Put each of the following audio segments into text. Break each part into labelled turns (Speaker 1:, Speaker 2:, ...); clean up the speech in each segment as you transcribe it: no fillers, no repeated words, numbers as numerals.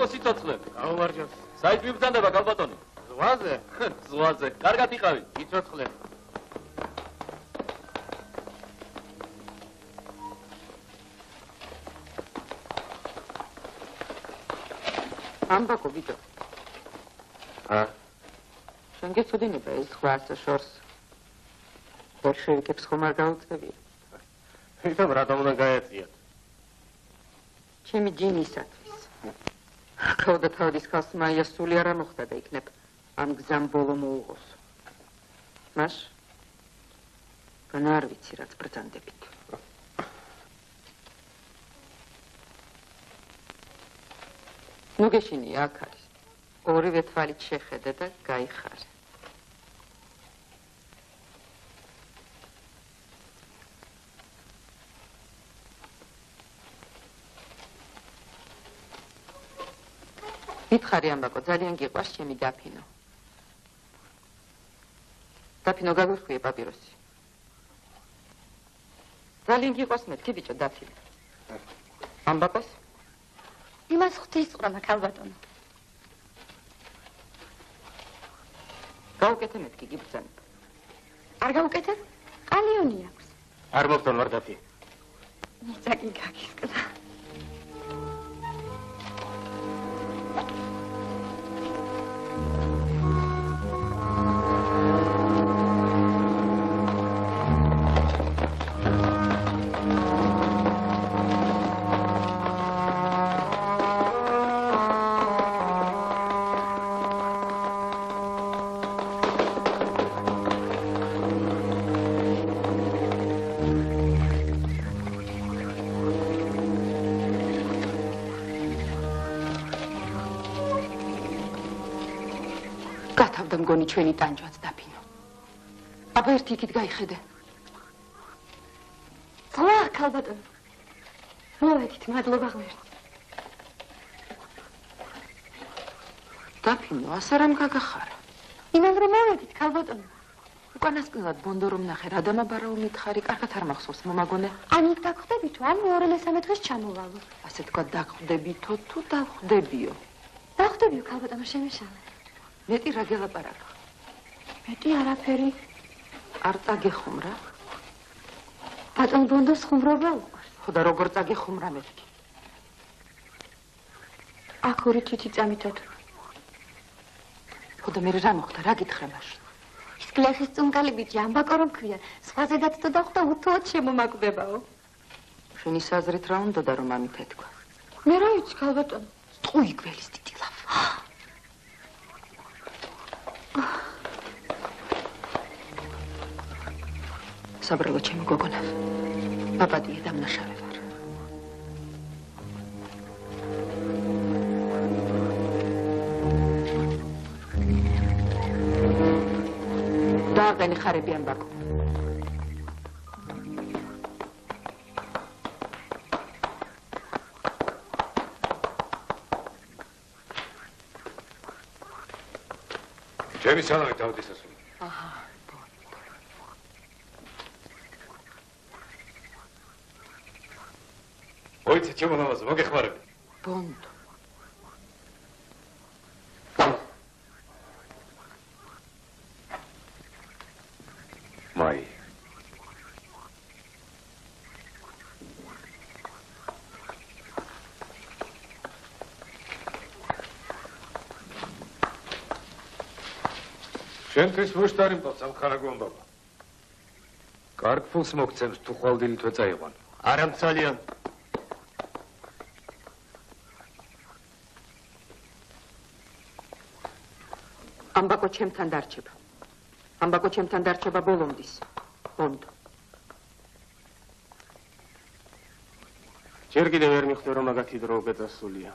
Speaker 1: ამბაკო სიცოცხლე.
Speaker 2: გაუმარჯოს.
Speaker 1: საით მიბრძანდება კალბატონი?
Speaker 2: ზღვაზე?
Speaker 1: ზღვაზე. კარგად იყავი.
Speaker 2: სიცოცხლე.
Speaker 3: ამბაკო ბიჭო. შენ გეცოდინება ეს ზღვა ასე შორს? ბოლშევიკებს ხომ არ გაუწევია?
Speaker 2: ვიღამ რატომ უნდა გაეწიათ?
Speaker 3: ჩემი ჯინისათვის. ქაოდა თავის ხალხს მაია სული არ მოხდა და იქნებ ამ გზამ ბოლო მოუღოს. მას გან არ ვიცი რაც ბრძანდებით. ნუ გეშინია აქ არის. ორივე თვალით შეხედე და გაიხარე. მითხარი ამბაკო, ძალიან გიყვარს ჩემი დაფინო. დაფინო გაგვირხვია პაპიროსი. ძალიან გიყვარს მეთქი ბიჭო დაფინო. ამბაკოს?
Speaker 4: იმას ღვთისმოყვანა ქალბატონო.
Speaker 3: გაუკეთე მეთქი გიბრძანებ.
Speaker 4: არ გაუკეთებ? ყალიონი აქვს.
Speaker 2: არ მოგწონ ვარდაფი.
Speaker 4: მიწაკი გაგისკდა.
Speaker 3: მგონი ჩვენი ტანჯვაც დაფინო. აბა ერთი იქით გაიხედე.
Speaker 4: ზღვა ქალბატონო. მოვედით, მადლობა ღმერთს.
Speaker 3: დაფინო, ასე რამ გაგახარა?
Speaker 4: იმან რომ მოვედით ქალბატონო.
Speaker 3: უკანასკნელად ბონდო რომ ნახე, რა დამაბარაო მითხარი, კარგად არ მახსოვს მომაგონე.
Speaker 4: ან იქ დაგხვდებითო, ან მეორე-მესამე დღეს ჩამოვალო.
Speaker 3: ასე თქვა დაგხვდებითო თუ დავხვდებიო?
Speaker 4: დაგხვდებიო ქალბატონო, შემეშალა.
Speaker 3: მეტი რა გელაპარაკა?
Speaker 4: მეტი არაფერი.
Speaker 3: არ წაგეხუმრა?
Speaker 4: ბატონ ბონდოს ხუმრობა უყვარს.
Speaker 3: ხო და როგორ წაგეხუმრა მეთქი?
Speaker 4: აქ ორი თვითი წამითოთ.
Speaker 3: ხო და მე რა მოხდა, რა გითხრა მაშინ?
Speaker 4: ის გლეხის წუნკალი ბიჭი ამბაკო რომ ქვია, სხვაზე დაწდო და ხვდა უთუოდ შემომაკვდებაო.
Speaker 3: შენი საზრით რა უნდა და რომ ამით ეთქვა?
Speaker 4: მე რა ვიცი ქალბატონო.
Speaker 3: ტყუი გველის ტიტილავ. საბრალო ჩემი გოგონა. პაპადია დამნაშავე ვარ. დააყენი ხარები ამბაკო.
Speaker 2: ჩემი სალამი თავდისასული.
Speaker 3: აჰა.
Speaker 2: ოიცი ჩემო მამაზე, მოგეხმარები.
Speaker 3: ბონდო.
Speaker 2: მაი. შენთვის მუშტარი მყავს ამ ხარაგონბაბა. კარგ ფულს მოგცემს თუ ხვალდილით ვეწაიყვან. არა ძალიან.
Speaker 3: ამბაკო ჩემთან დარჩება. ამბაკო ჩემთან დარჩება ბოლომდის. ბონდო.
Speaker 2: ჯერ კიდევ ვერ მიხვდი რომ მაგათი დრო გეწასულია.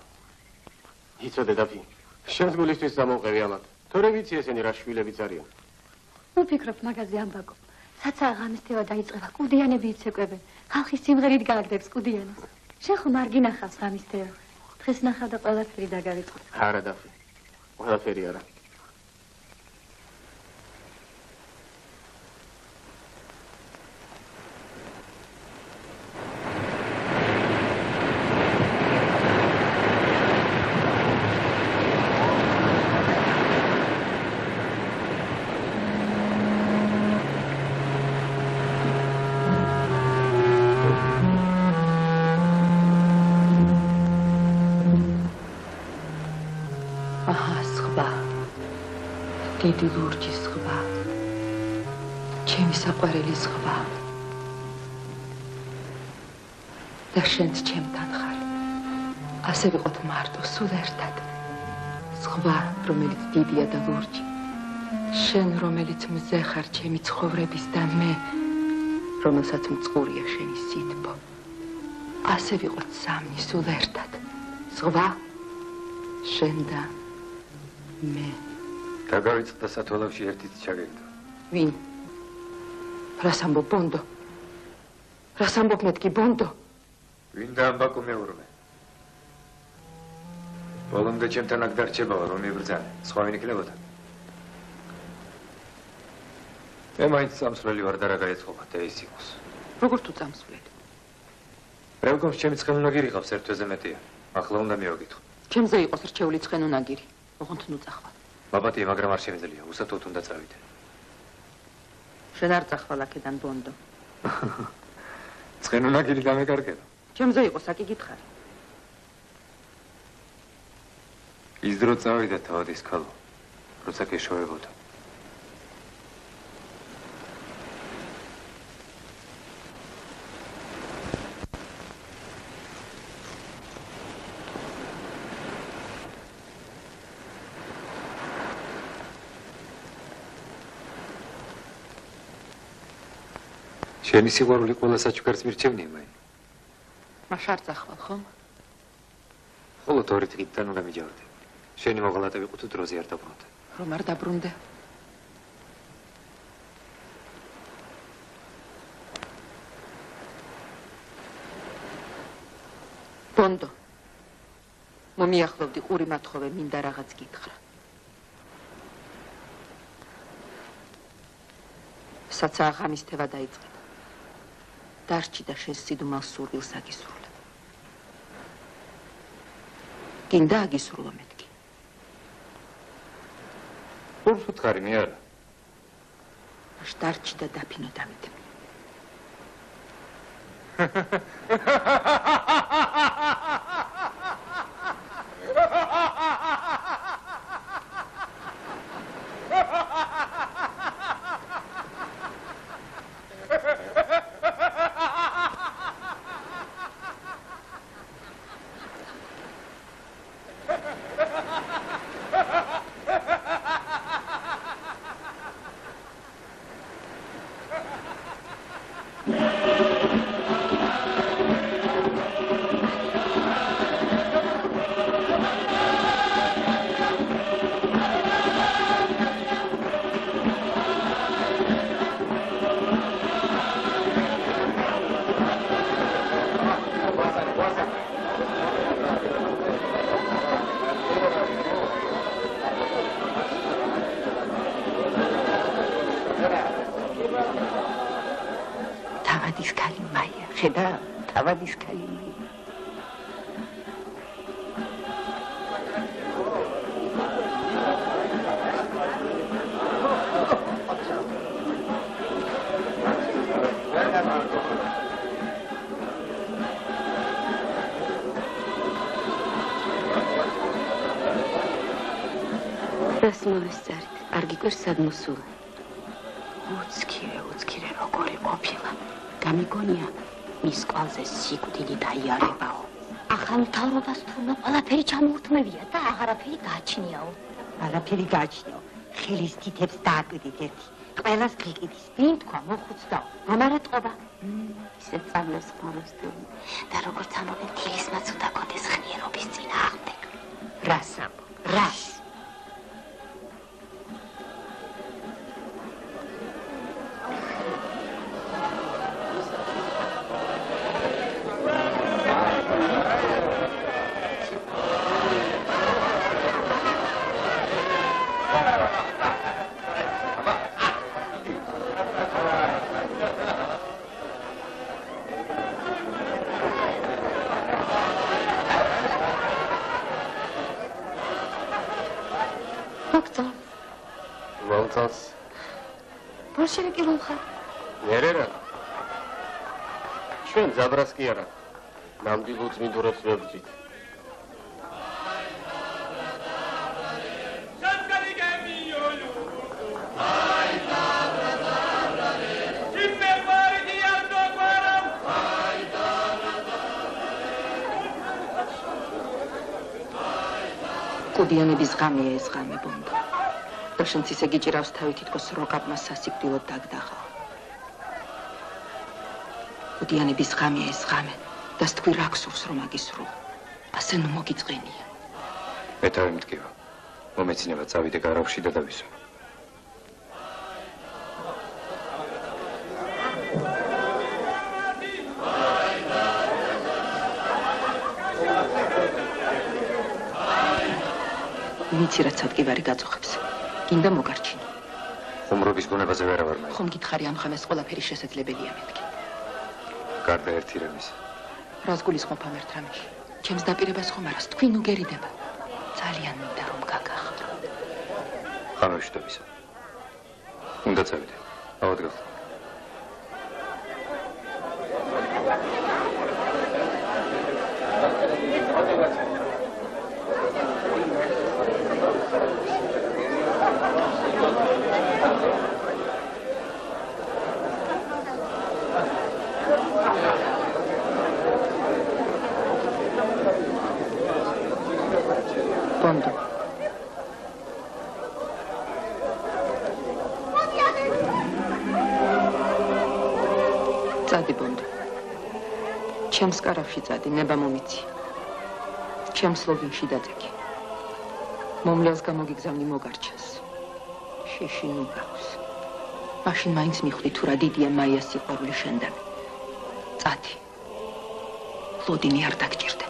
Speaker 2: იცოდე დაფი. შენს გულისთვის დამოვყევი ამათ. თორე ვიცი ესენი რა შვილებიც არიან.
Speaker 4: ვფიქრობ მაგაზე ამბაკო. საცა ღამესთევა დაიწყება, კუდიანები იცეკვებენ. ხალხი სიმღერით გააგდებს კუდიანას. შენ ხომ არ გინახავს ღამესთევა. დღეს ნახავ და ყველაფერი დაგავიწყო.
Speaker 2: არა დაფი. ყველაფერი არა.
Speaker 3: დიდი ლურჯი ზღვა, ჩემი საყვარელი ზღვა და შენც ჩემთან ხარ. ასე ვიყოთ მარტო, სულ ერთად. ზღვა, რომელიც დიდია და ლურჯი. შენ, რომელიც მზე ხარ ჩემი ცხოვრების და მე, რომელსაც მწყურია შენი სითბო. ასე ვიყოთ სამნი, სულ ერთად. ზღვა, შენ და მე.
Speaker 5: დაგავიწყდა სათვალავში ერთიც ჩაგეგდა.
Speaker 3: ვინ? რას ამბობ, ბონდო? რას ამბობ მეთქი, ბონდო?
Speaker 5: ვინ და ამბაკო მეურვე? ბოლომდე ჩემთან აქ დარჩებაო, რომ მიბრძანე, სხვა ვინ იქნებოდა? მე მაინც წამსვლელი ვარ და რა გაეცხოვა და ის იყოს.
Speaker 3: როგორ თუ წამსვლელი?
Speaker 5: რევგონს ჩემი ცხენუნაგირი ყავს ერთ თვეზე მეტია. ახლა უნდა მივაგითხო.
Speaker 3: ჩემზე იყოს რჩეული ცხენუნაგირი. ოღონდ ნუ წახვალ.
Speaker 5: ბაბათია, მაგრამ არ შემიძლია, უსათოდ უნდა წავიდე.
Speaker 3: შენ არ წახვალ აქედან, ბონდო.
Speaker 5: ცხენუნაგირი დამეკარგება.
Speaker 3: ჩემზე იყოს, აკი გითხარი.
Speaker 5: ის დრო წავიდა თავადის ქალო, როცა გეშოვებოდა. შენი სიყვარული ყველა საჩუქარს მირჩევნია მაინ.
Speaker 3: მას არ წახვალ, ხომ?
Speaker 5: ხოლოდ ორი დღიდან უნდა მიჯავდე. შენი მოღალატე ვიყო თუ დროზე არ დაბრუნდე.
Speaker 3: რომ არ დაბრუნდე? ბონდო, მომიახლოვდი ყური მათხოვე, მინდა რაღაც გითხრა. საცაა ღამისთევა დაიწყება. დარჩი და შენ სიდუმალ სურვილს აგისრულე. გინდა აგისრულო მეთქი.
Speaker 5: გულს უთხარი მე არა.
Speaker 3: მაშ დარჩი და დაფინო დამით. თავადის ქალი მაია, ხედა, თავადის ქალი მაია.
Speaker 6: რას მოვესწარით? არ გიკვირს სად მოსულა? უცქირე როგორი ყოფილა. გამიგონია მის კვალზე სიკვდილი დაიარებაო. ახალ მთავრობას თურმე ყველაფერი ჩამოურთმევია და აღარაფერი გააჩნიაო.
Speaker 7: არაფერი გააჩნიაო. ხელის თითებს დააკვირდით ერთი. ყველას გიყიდის. ვინ თქვა მოხუცდაო. ამარატყობა.
Speaker 6: ისე წავლებს ხმაროსტელი და როგორც ამობენ თილისმაც უნდა კონდეს ხნიერობის წინააღმდეგ.
Speaker 7: რას ამბობ? რას?
Speaker 6: ბოლშევიკი კი რომ ხარ?
Speaker 2: მერე რა? ჩვენ ზაბრას კი არა. ნამდვილ უძმინდურებს ვებრძვით.
Speaker 8: Just gotta get me your
Speaker 3: კუდიანების ღამეა ეს ღამე, ბონდო. და შენც ისე გიჭირავს თავი თითქოს როკაპმა სასიკვდილოდ დაგდაღაო. კუდიანების ღამეა ეს ღამე და თქვი რა გსურს რომ აგისრულო. ასე ნუ მოგიწყენია.
Speaker 5: მე თავი მტკივა. მომეცინება წავიდე გარავში და დავისვა.
Speaker 3: ვიცი რაც ადგივარი გაწუხებს. გინდა მოგარჩინო.
Speaker 5: ხუმრობის გონებაზე ვერავარ მე.
Speaker 3: ხომ გითხარი ამ ღამეს ყველაფერი შესაძლებელია მეთქი.
Speaker 5: გარდა ერთი რამის.
Speaker 3: რას გულისხმობ ამ ერთ რამეში? ჩემს დაპირებას ხომ არას თქვი ნუ გერიდება. ძალიან მინდა რომ გაგახარო.
Speaker 5: ხამებში დავისა. უნდა წავიდე. ავად გახდა.
Speaker 3: ბონდო. წადი ბონდო. ჩემს კარავში წადი, ნება მომიცი. ჩემს ლოგინში დაწეკი. მომლელს გამოგიგზავნი მოგარჩას. შეში ნუ გავს. მაშინ მაინც მიხვდი თუ რა დიდია მაიას სიყვარული შენდან. წადი. ლოდინი არ დაგჭირდება.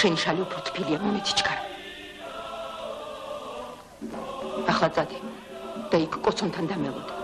Speaker 3: შენი შალი უფრო თბილია, მომეცი ჩქარა. ახლა წადი და იქ კოცონთან დამელოდე.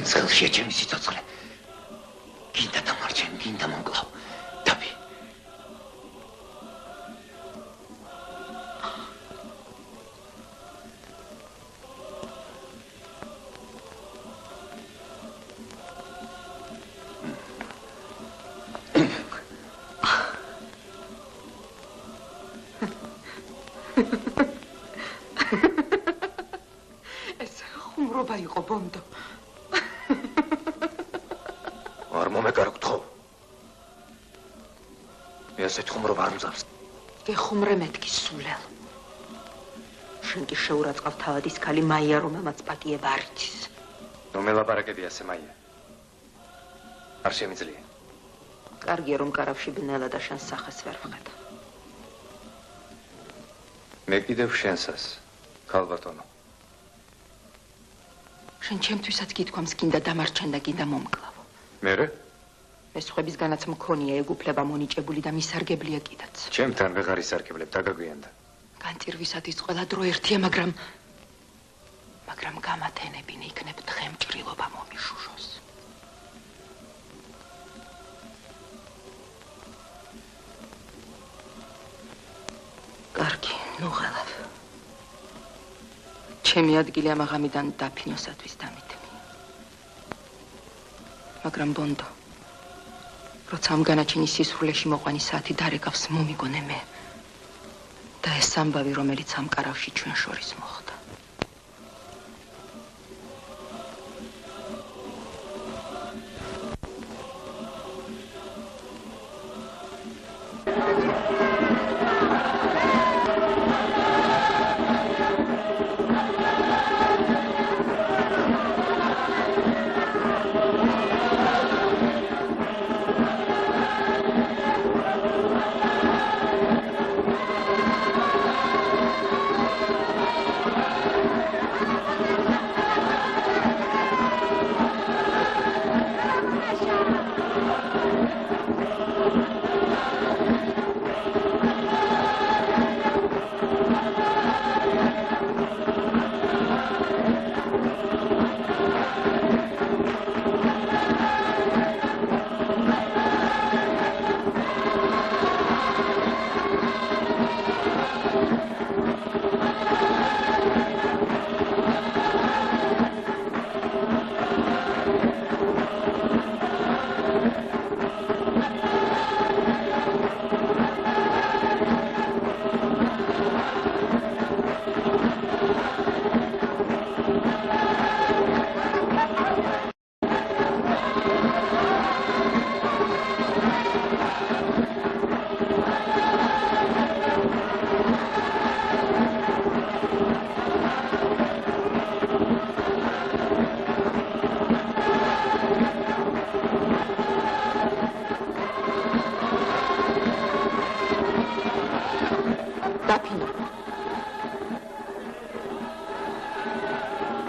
Speaker 5: ხელშია ჩემი სიცოცხლე. გინდა დამარჩენ, გინდა მომკლავ. დაბი.
Speaker 3: ეს ხუმრობა იყო, ბონდო.
Speaker 5: არ მომეკარგთო. ესეთ ხუმრობა არ მზავს.
Speaker 3: გეხუმრე მეთქი სულელ. შენ კი შეურაცხავ თავადის ქალი მაია, რომელმაც პატიება არ იცის.
Speaker 5: ნუ მელაპარაკები ასე მაია. არ შემიძლია.
Speaker 3: კარგია რომ კარავში ბნელა და შენ სახეს ვერ ვხედა.
Speaker 5: მე კიდევ შენსას, ქალბატონო.
Speaker 3: შენ ჩემთვისაც გითქვამს გინდა დამარჩენ და გინდა მომკლავო.
Speaker 5: მერე?
Speaker 3: მესხვებისგანაც მქონია ეგ უფლება მონიჭებული და მისარგებლია კიდაც.
Speaker 5: ჩემთან ვეღარ ისარგებლებ, დაგაგვიანდა.
Speaker 3: განწირვისათვის ყველა დრო ერთია, მაგრამ გამათენებინე იქნებ თხემჭრილობა მომიშუშოს. კარგი, ნუ ღალავ. ჩემი ადგილი ამ აღამიდან დაფინოსათვის დამიტნი. მაგრამ ბონდო, როცა ამ განაჩენის სისრულეში მოყვანი საათი დარეკავს, მომიგონე მე და ეს ამბავი, რომელიც ამ კარავში ჩვენ შორის მოხდა.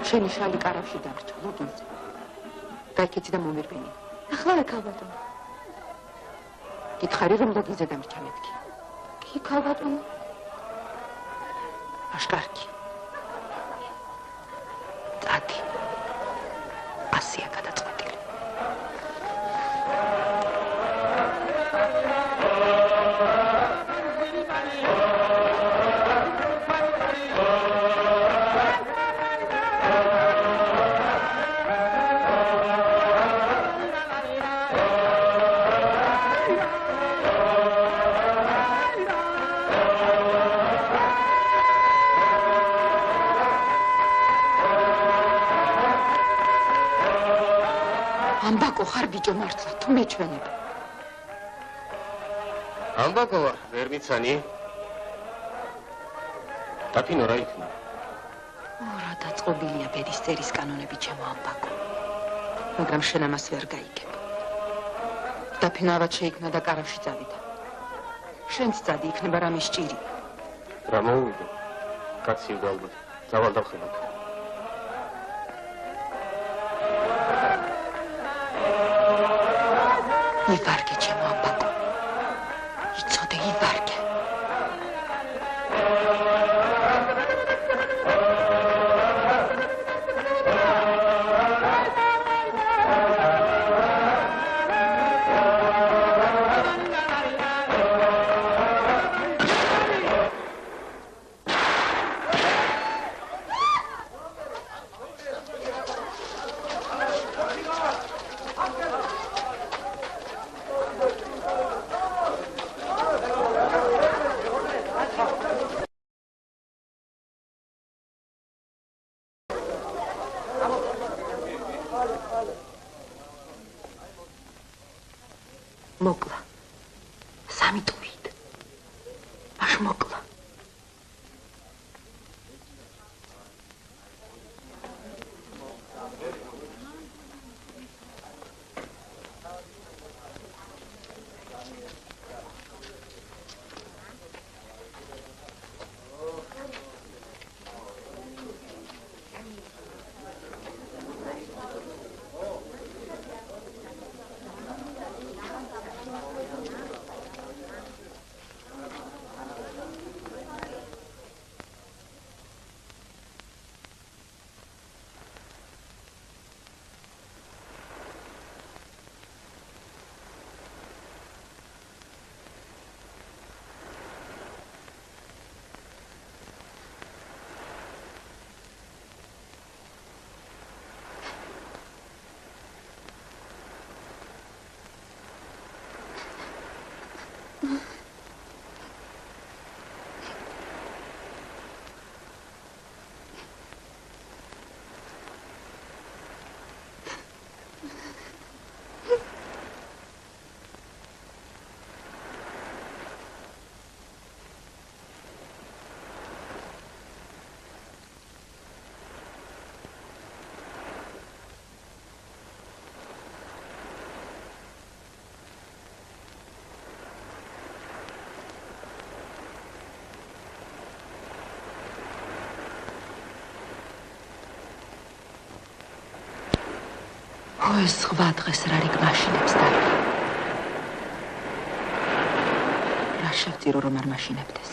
Speaker 3: შენი შალი კარავში დაგრჩა, ლოგინზე. გაიქეცი და მომირბენი.
Speaker 4: ახლა რა ქალბატონო?
Speaker 3: გითხარი რომ ლოგინზე დამრჩა მეთქი.
Speaker 4: კი ქალბატონო.
Speaker 3: აშკარკი. წადი. 100-ია გადაწყვეტილი. ამბაკო ხარ ბიჭო მართლა თუ მეჩვენებ.
Speaker 2: ამბაკო ვარ, ვერ მიცანი. დაფინო რა იქნა?
Speaker 3: რა დაწყობილია ბედისწერის კანონები ჩემო ამბაკო. მაგრამ შენ ამას ვერ გაიგებ. დაფინო ავად შეიქმნა და კარავში წავიდა. შენც წადი იქნება რამე სჭირი.
Speaker 2: რა მოუვიდო? კაცი უგალბად. წავალ დავხებოთ.
Speaker 3: ივარგე ჩემო ამბაკო. იცოდე ივარგე. მოკლა. სამი ტვით. აშ მოკლა. ხო ეს სხვა დღეს რა რიგ მაშინებს დაგი. რა შევწირო რომ არ მაშინებდეს.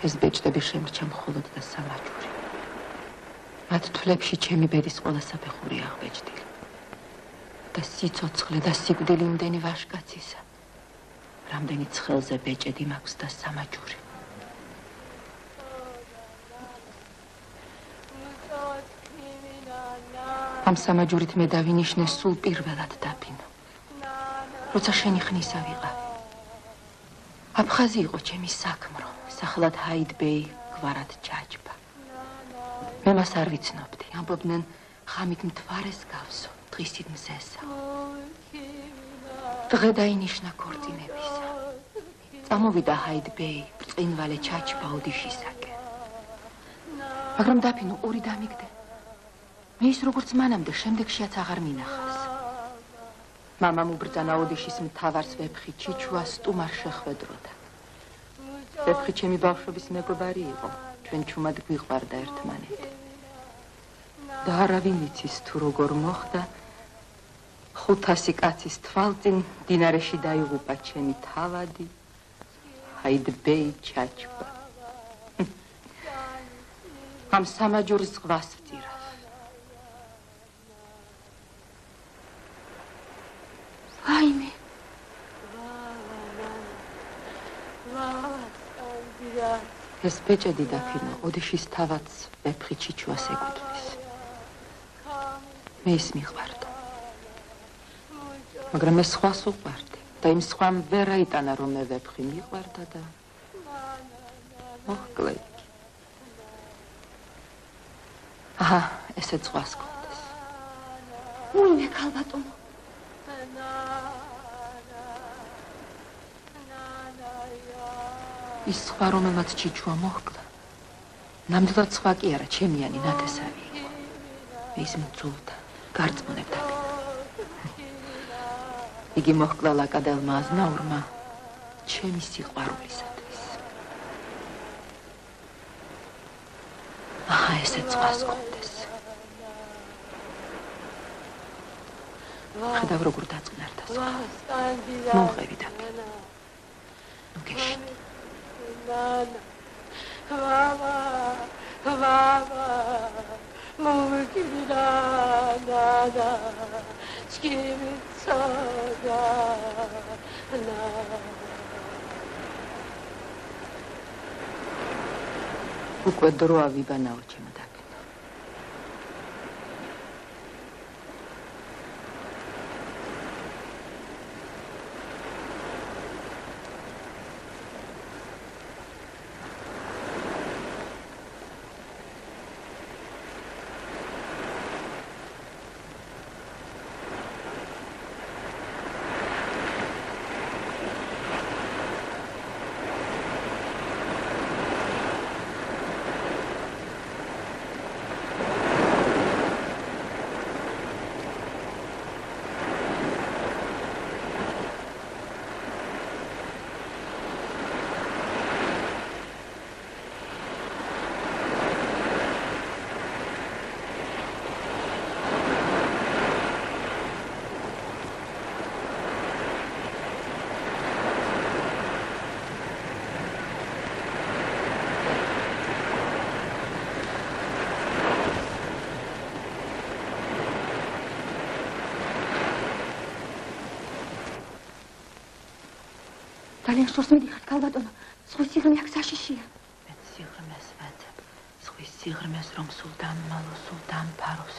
Speaker 3: ეს ბეჭდები შემრჩა მხოლოდ და სამაჯური. მათ თვლებში ჩემი ბედის ყველა საფეხური აღბეჭდილი. და სიცოცხლე და სიკვდილი იმდენი ვაშკაცისა. რამდენი ცხელზე ბეჭედი მაქვს და სამაჯური. ამ სამაჯურით მე დავინიშნე სულ პირველად დაფინო. როცა შენი ხნისა ვიყავი. აფხაზი იყო ჩემი საქმრო, სახელად ჰაიდბეი, გვარად ჩაჭბა. მე მას არ ვიცნობდი, ამბობდნენ ხამით მთვარეს გავსო, დღისით მზესა. დღე დაინიშნა ქორწინებისა. წამოვიდა ჰაიდბეი, ბრწყინვალე ჩაჭბა ოდიშისაკენ. მაგრამ დაფინო ორი დამიგდე. მე ის როგორც მანამდე შემდეგშიაც აღარ მინახავს. მამამ უბრძანა ოდიშის მთავარს ვეფხი ჩიჩუა სტუმარ შეხვედროდა. ვეფხი ჩემი ბავშვობის მეგობარი იყო, ჩვენ ჩუმად გვიყვარდა ერთმანეთი. და არავინ იცის თუ როგორ მოხდა, 500 კაცის თვალწინ დინარეში დაიღუპა ჩემი თავადი, ჰაიდბეი ჩაჭბა. ამ სამაჯურს ზღვას ვწირავ. აიმე. ეს ბეჭედი დაფინო, ოდიშის თავადს ვეფხი ჩიჩუას ეკუთვნის. მე ის მიყვარდა. მაგრამ მე სხვას უყვარდი და იმ სხვამ ვერ აიტანა რომ მე ვეფხი მიყვარდა და მოკლედ. აჰა, ესე ზღვას გქონდეს.
Speaker 4: უიმე ქალბატონო.
Speaker 3: ის სხვა რომელმაც ჩიჩუა მოჰკლა. ნამდვილად სხვა კი არა, ჩემიანი ნათესავი იყო. მე ის მძულდა, გარწმუნებდა. იგი მოჰკლა ლაკადელმა აზნაურმა ჩემი სიყვარულისათვის. აჰა, ესე ზღვას გქონდეს. ხედავ როგორ დაწყნარდა სხვა. მომღები დაფინო. ნუ გეშინი.
Speaker 8: Mama, mama, mukibida, nada, skimitsada, na.
Speaker 3: უკვე დრო ავიბანაო ჩემო დაფინო.
Speaker 4: ძალიან შორს მიდიხარ, ქალბატონო. ზღვის სიღრმე აქ საშიშია.
Speaker 3: მე სიღრმეს ვეძებ. ზღვის სიღრმეს რომ სულ დამმალო, სულ დამფაროს.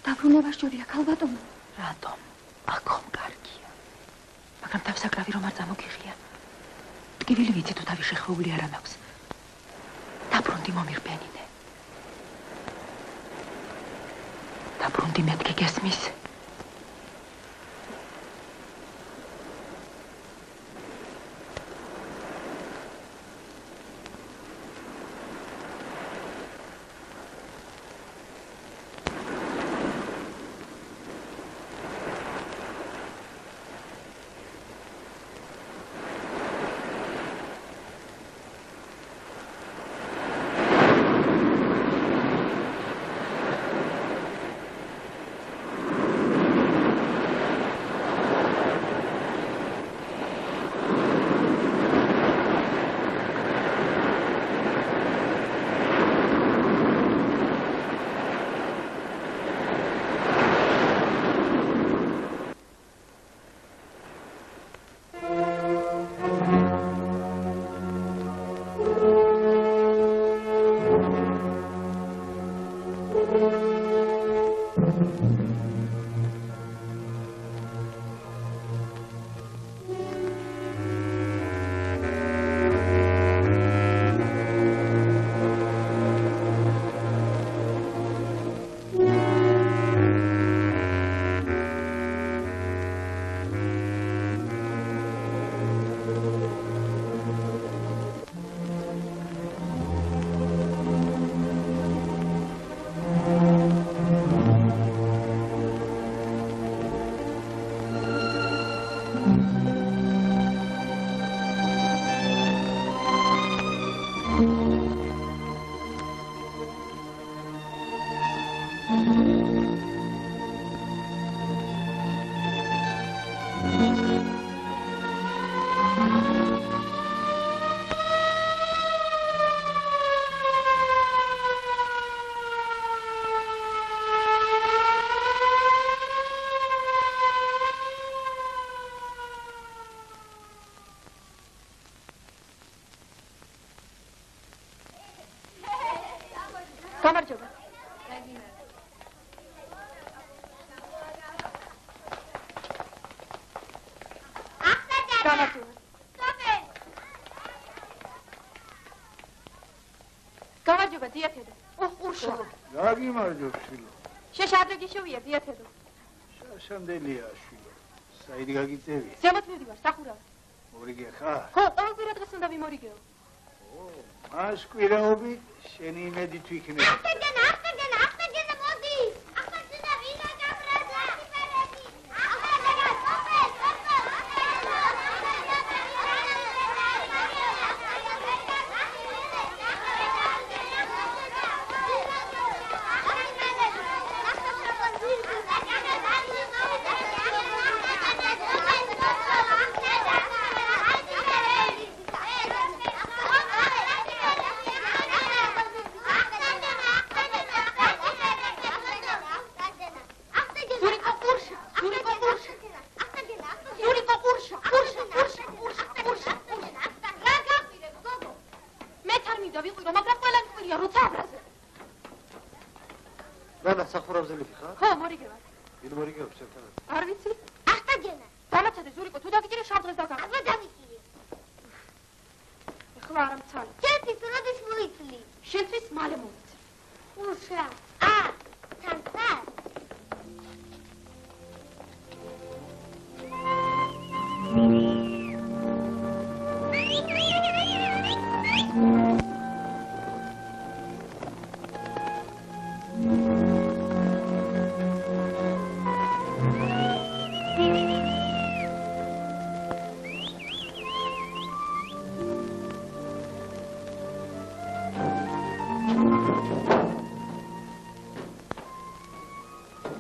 Speaker 4: დაბრუნება შორია, ქალბატონო.
Speaker 3: რატომ? აქ ხომ კარგია. მაგრამ თავსაკრავი რომ არ წამოგიღია. ტკივილი ვიცი თუ თავი შეხვეული არ მაქვს. დაბრუნდი მომირბენინე. დაბრუნდი მეთქი გესმის.
Speaker 4: გამარჯობა. გამარჯობა, დიათედო. ყურშა.
Speaker 9: გაგიმარჯობ, შვილო.
Speaker 4: შეშადრე გიშოვია, დიათედო.
Speaker 9: შაშანდელია, შვილო. საით გაგიწევი?
Speaker 4: ზემოთ მივდივარ, სახურავ.
Speaker 9: მორიგე ხარ?
Speaker 4: ხო, ყოველგვარ დღეს უნდა ვიმორიგეო.
Speaker 9: მას კვირაობით შენი იმედით ვიქნები.
Speaker 10: ახტენდენა, მოდი. ახტენდენა, ვინა გაბრაზა. ახტენდენა,
Speaker 2: სახურავზე მიდიხარ?
Speaker 4: ხო, მორიგევარ.
Speaker 2: ვინ მორიგეობს შენთან?
Speaker 4: არ ვიცი.
Speaker 10: ახტენდენა.
Speaker 4: დამაცადე ზურიკო, თუ დაგიჭირე შავ დღეს დაგა.
Speaker 10: აბა დავიჭირე.
Speaker 4: ეხლა არ ამცალი.
Speaker 10: ჩემთვის როდის მოიწლი?
Speaker 4: შენთვის მალე მოვიცე.
Speaker 10: უშა. თანთან.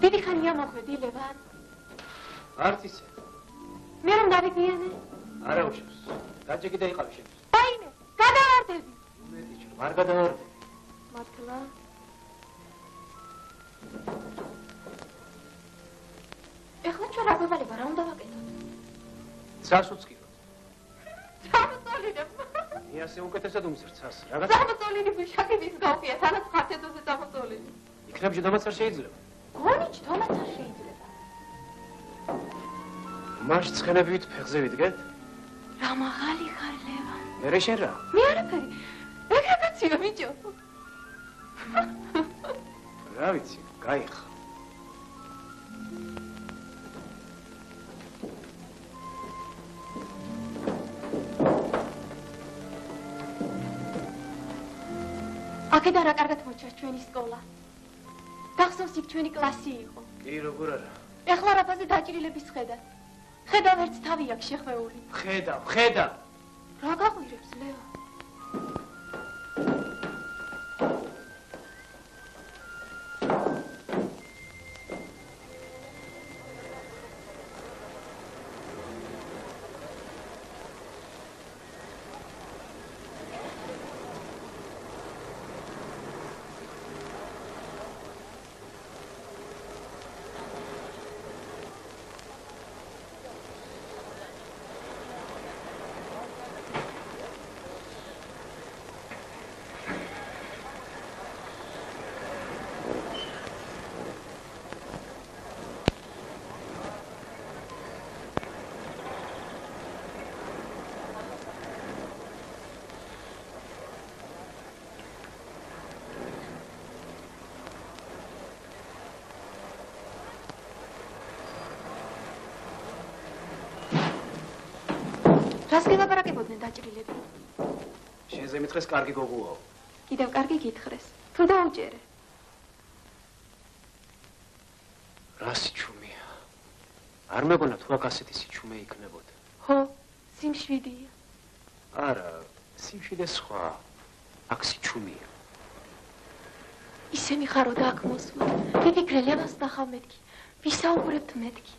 Speaker 4: დიდი ხანია მოხვედი, ლევან.
Speaker 5: არც ისე.
Speaker 4: მე რომ დავიგიანე.
Speaker 5: არა უშავს. დაჯე კიდე იყავი შენთვის.
Speaker 4: დაინე, გადავარდები.
Speaker 5: მეტი ჩუ, არ გადავარდე.
Speaker 4: მართლა? ეხლა ჩვენ რა გვევალება, რა უნდა ვაკეთოთ?
Speaker 5: ცას უწყიროთ.
Speaker 4: წამოწოლინებ.
Speaker 5: მე ასე უკეთესად უმცირ ცას. რაღაც
Speaker 4: წამოწოლინი ბიშაკების გავხია, თანაც ხართედოზე წამოწოლინი.
Speaker 5: იქნებში დამაც არ შეიძლება.
Speaker 4: გონიჩ, თომაც არ შეიძლება.
Speaker 5: მაშ ცხენებით ფეხზე ვიდგეთ?
Speaker 4: რა მაღალი ხარ, ლევან.
Speaker 5: მე შენ რა?
Speaker 4: მე არაფერი. ეგრეგაციო, ბიჭო.
Speaker 5: რა ვიცი, გაიხ.
Speaker 4: აქედან რა კარგად მოჩას ჩვენი სკოლა. გახსოვს იქ ჩვენი კლასი იყო.
Speaker 5: კი, როგორ არა.
Speaker 4: ეხლა რაფაზე დაჭრილების ხედავ. ხედავ ერთს თავი აქვს შეხვეული.
Speaker 5: ხედავ.
Speaker 4: რა გაყვირებს, ლეო? რას გელაპარაკებოდნენ დაჭრილები?
Speaker 5: შენზე მითხრეს კარგი გოგოაო.
Speaker 4: კიდევ კარგი გითხრეს. თუ დაუჯერე.
Speaker 5: რა სიჩუმეა. არ მეგონა თუ აქ ასეთი სიჩუმე იქნებოდა.
Speaker 4: ხო, სიმშვიდეა.
Speaker 5: არა, სიმშვიდე სხვა. აქ სიჩუმეა.
Speaker 4: ისე მიხარო და აქ მოსვლა. ვიფიქრე ლევანს ნახავ მეთქი. ვისაუბრებთ მეთქი.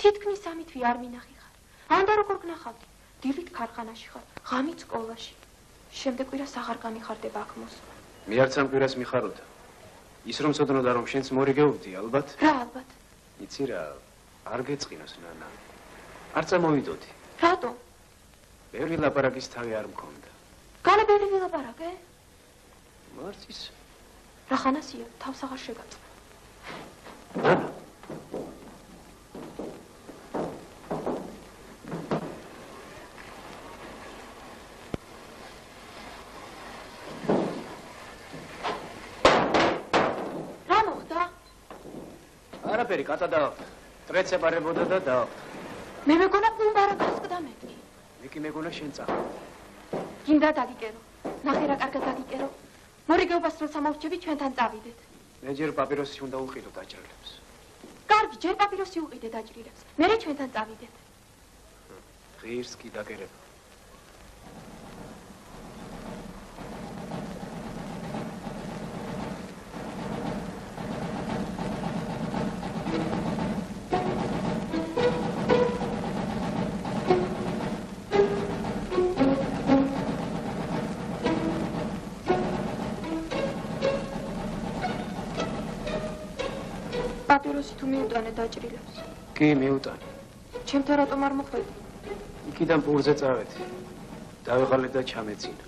Speaker 4: თითქმის ამითვე არ მინახი ხარ. ანდა როგორ გნახავდი? დილით ქარხანაში ხარ, ღამით სკოლაში. შემდეგ კვირას აღარ გამიხარდება აქ მოსვლა.
Speaker 5: მე არც ამ კვირას მიხარობდა. ის რომ ცოდნოდა რომ შენც მორიგეობდი, ალბათ.
Speaker 4: რა ალბათ?
Speaker 5: იცი რა, არ გეწყინოს ნანა. არ წამოვიდოდი.
Speaker 4: რატო?
Speaker 5: ბევრი ლაპარაკის თავი არ მქონდა.
Speaker 4: გალაბერი ვილაპარაკე?
Speaker 5: მარც ის
Speaker 8: რა ხანასია, თავს აღარ შეგაწყვე. რა მოხდა?
Speaker 2: არაფერი, კატა დაახვდა. ტრეც ეპარებოდა და დაახვდა.
Speaker 8: მე მეგონა პუმბარა გასკდა მეთქი.
Speaker 2: მე კი მეგონა შენ წავა.
Speaker 8: გინდა დაგიკერო. ნახე რა კარგად დაგიკერო. მორიგეობას როცა მოვჭები ჩვენთან წავიდეთ.
Speaker 2: მე ჯერ პაპიროსი უნდა უყიდო დაჭრილებს.
Speaker 8: კარგი, ჯერ პაპიროსი უყიდე დაჭრილებს. მერე ჩვენთან წავიდეთ.
Speaker 2: ღირს კი დაგერება.
Speaker 8: პაპიროსი თუ მიუტანე დაჭრილებს.
Speaker 2: კი, მიუტანე.
Speaker 8: ჩემთან რატომ არ მოხვედი?
Speaker 2: იქიდან პურზე წავედი. დავეღალე და ჩამეცინა.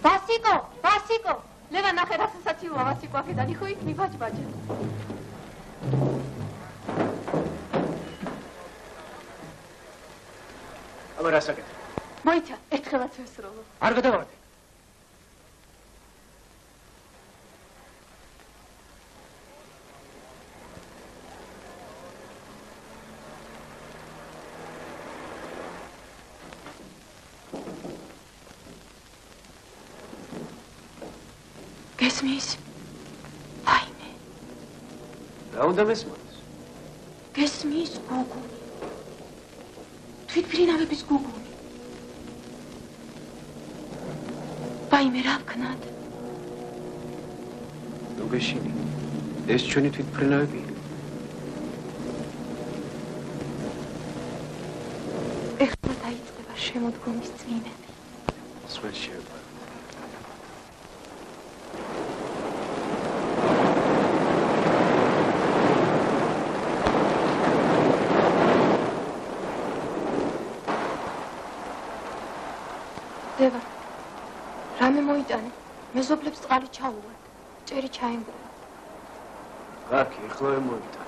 Speaker 8: ვასიკო, ვასიკო! ლევან ნახე რა სასაცილოა ვასიკო აქედან იხო იქ მიბაჭბაჭე.
Speaker 2: აბა რა საკეთე?
Speaker 8: მოიცა, ერთხელაც ვესროლო.
Speaker 2: არ გადავარდე.
Speaker 8: გესმის? ვაიმე.
Speaker 2: რა უნდა მესმოდეს?
Speaker 8: გესმის გუგუნი. თვითფრინავების გუგუნი. ვაიმე რა ვქნათ?
Speaker 2: ნუ გეშინი. ეს ჩვენი თვითფრინავებია.
Speaker 8: ეხლა დაიწყება შემოდგომის წვიმები.
Speaker 2: სულ შეება.
Speaker 8: დევა, რამე მოიტანე, მეზობლებს წყალი ჩაუვარდ, ჭერი ჩაენგრა.
Speaker 2: კარგი, ეხლა მოიტანე.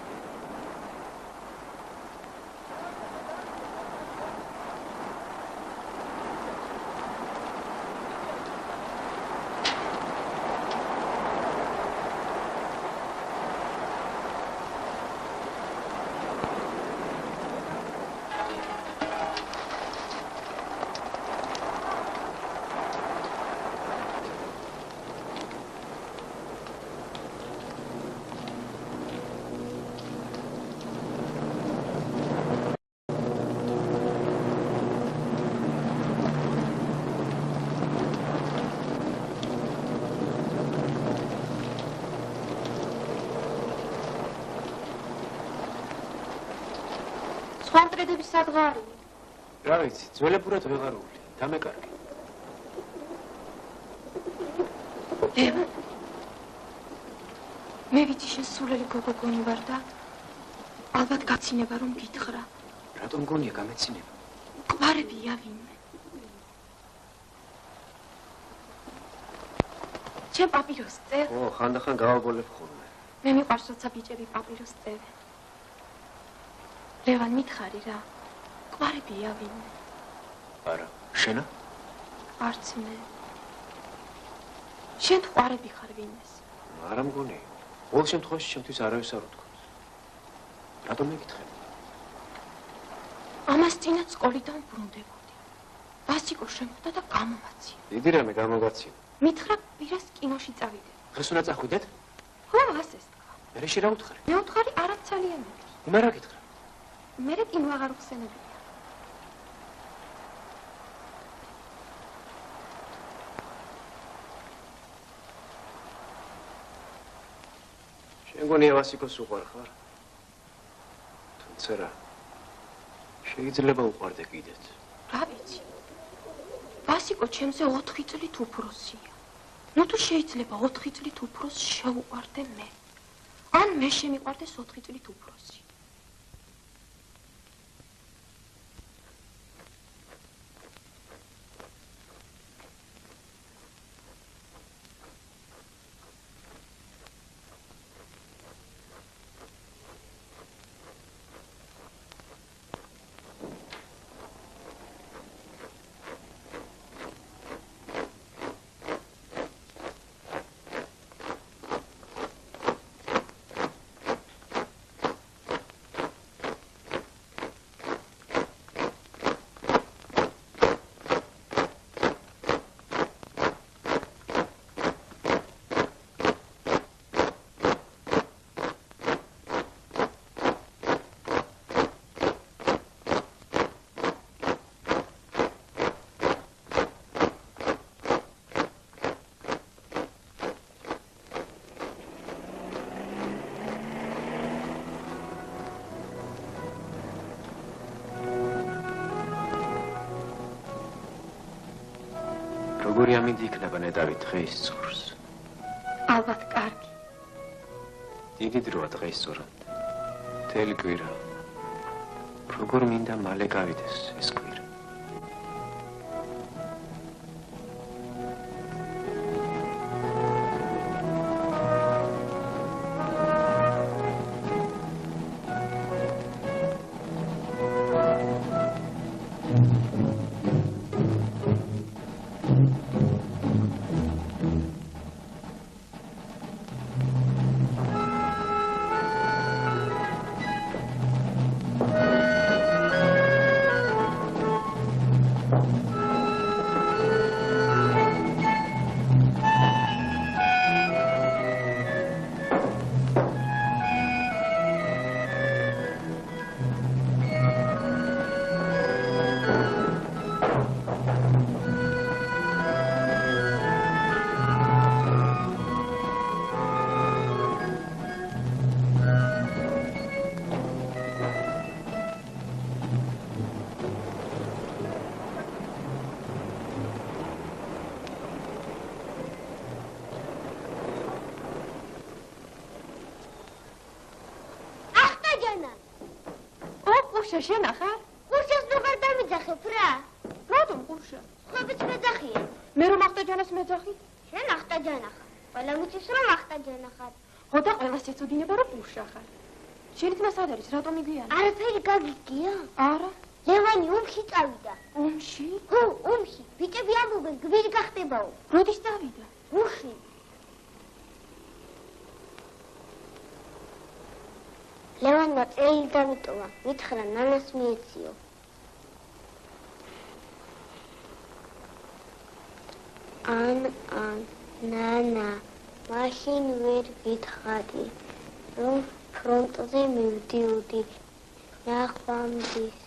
Speaker 8: სვამტრედების სადღარული.
Speaker 2: რა ვიცი, ძველებურად ვეღარული, დამეკარგი.
Speaker 8: დევა, მე ვიცი შენ სულელი გოგოგონი ვარ და ალბათ გაცინება რომ გითხრა.
Speaker 2: რატომ გონია გამეცინება?
Speaker 8: ყვარებია ვინმე. ჩემ პაპიროს წევ.
Speaker 2: ო, ხანდახან გავაბოლებ ხოლმე.
Speaker 8: მე მიყვარს როცა ბიჭები პაპიროს წევენ. ლევან მითხარი რა. ყვარებია ვინმე.
Speaker 2: არა, შენა?
Speaker 8: არც მე. შენ ყვარები ხარ ვინმეს.
Speaker 2: არა მგონი. ყოველ შემთხვევაში ჩემთვის არავის არ უთქვამს. რატომ მეკითხები?
Speaker 8: ამას წინათ სკოლიდან ბრუნდებოდი. ვასიკო შემხვდა და გამომაცია.
Speaker 2: დიდი რამე გამოგაცია.
Speaker 8: მითხრა პირას კინოში წავიდე.
Speaker 2: დღეს უნდა წახვიდეთ?
Speaker 8: ხო, ასეს თქვა.
Speaker 2: მე შე რა უთხარი?
Speaker 8: მე უთხარი არც ძალიან მეტი.
Speaker 2: იმა რა გითხრა?
Speaker 8: მე კინო აღარ უხსენებია.
Speaker 2: შენ გონია ვასიკოს უყვარ ხარ? თუმცა რა შეიძლება უყვარდე კიდეც.
Speaker 8: რა ვიცი. ვასიკო ჩემზე 4 წლით უფროსია. ნუ თუ შეიძლება 4 წლით უფროს შეუყვარდე მე. ან მე შემიყვარდეს 4 წლით უფროსი.
Speaker 5: როგორი ამინდი იქნება ნეტავი დღეის წურს?
Speaker 8: ალბათ კარგი.
Speaker 5: დიდი დროა დღეის წურამდე. მთელი კვირა. როგორ მინდა მალე გავიდეს ეს კვირა.
Speaker 8: შენ ახარ?
Speaker 10: ყურშას ნუ ხარ დამიძახებ რა?
Speaker 8: რატომ ყურშა?
Speaker 10: ხებიც მეძახია.
Speaker 8: მე რომ ახტაჯანას მეძახი?
Speaker 10: შენ ახტაჯანა ხარ. ყველა მიწის რომ ახტაჯანა ხარ.
Speaker 8: ხო და ყველას ეცოდინება რომ ყურშა ხარ. შენი ძმა სად არის? რატომ იგიანა?
Speaker 10: არაფერი გაგიგია?
Speaker 8: არა.
Speaker 10: ლევანი ომში წავიდა.
Speaker 8: ომში?
Speaker 10: ხო, ომში. ბიჭები ამბობენ, გვირი გახდებაო.
Speaker 8: როდის წავიდა?
Speaker 10: უხი. ლევანმა წელი დამიტოვა, მითხრა ნანას მიეციო. ან, ნანა, მაშინ ვერ გითხარი, რომ ფრონტზე მივდიოდი, ნახვამდის,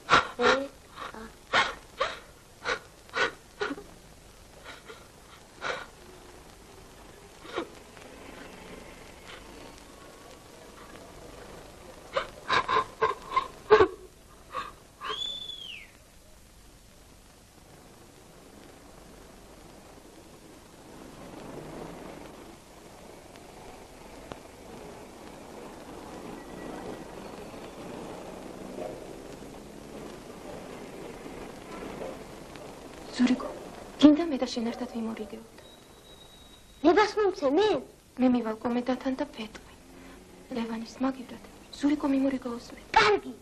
Speaker 8: ზურიკო, გინდა მე და შენ ერთად ვიმორიგებოდ.
Speaker 10: ნებას მომცემე?
Speaker 8: მე მივალ კომედათან და ვეტყვი. ლევანის მაგივრად, ზურიკო მიმორიგოს მე.
Speaker 10: კარგი.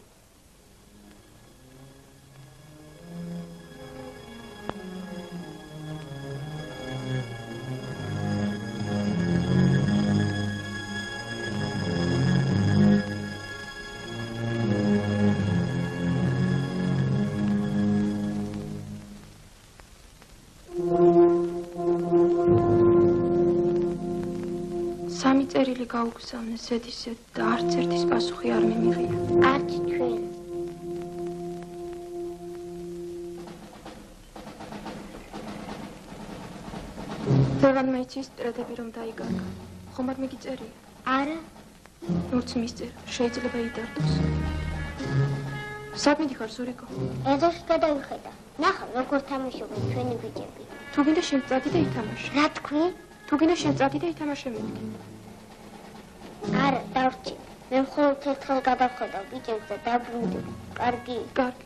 Speaker 8: წერილი გაუგზავნე ზედისედ და არც ერთის პასუხი არ მიმიღია.
Speaker 10: არც ჩვენ.
Speaker 8: ლევანმა იცის ტრედები რომ დაიგარგა. ხომ არ მიგიწერია?
Speaker 10: არა.
Speaker 8: ნურც მისწერა, შეიძლება იდარდოს. სად მიდიხარ ზურიკო?
Speaker 10: ეზოში გადავიხედა. ნახავ როგორ თამაშობენ ჩვენი ბიჭები.
Speaker 8: თუ გინდა შენ წადი და ითამაშე.
Speaker 10: რა თქვი?
Speaker 8: თუ გინდა შენ წადი და ითამაშე მეთქი.
Speaker 10: არა, დავრჩი. მე მხოლოდ ერთხელ გადავხედავ ბიჭებს და დაბრუნდები. კარგი?
Speaker 8: კარგი.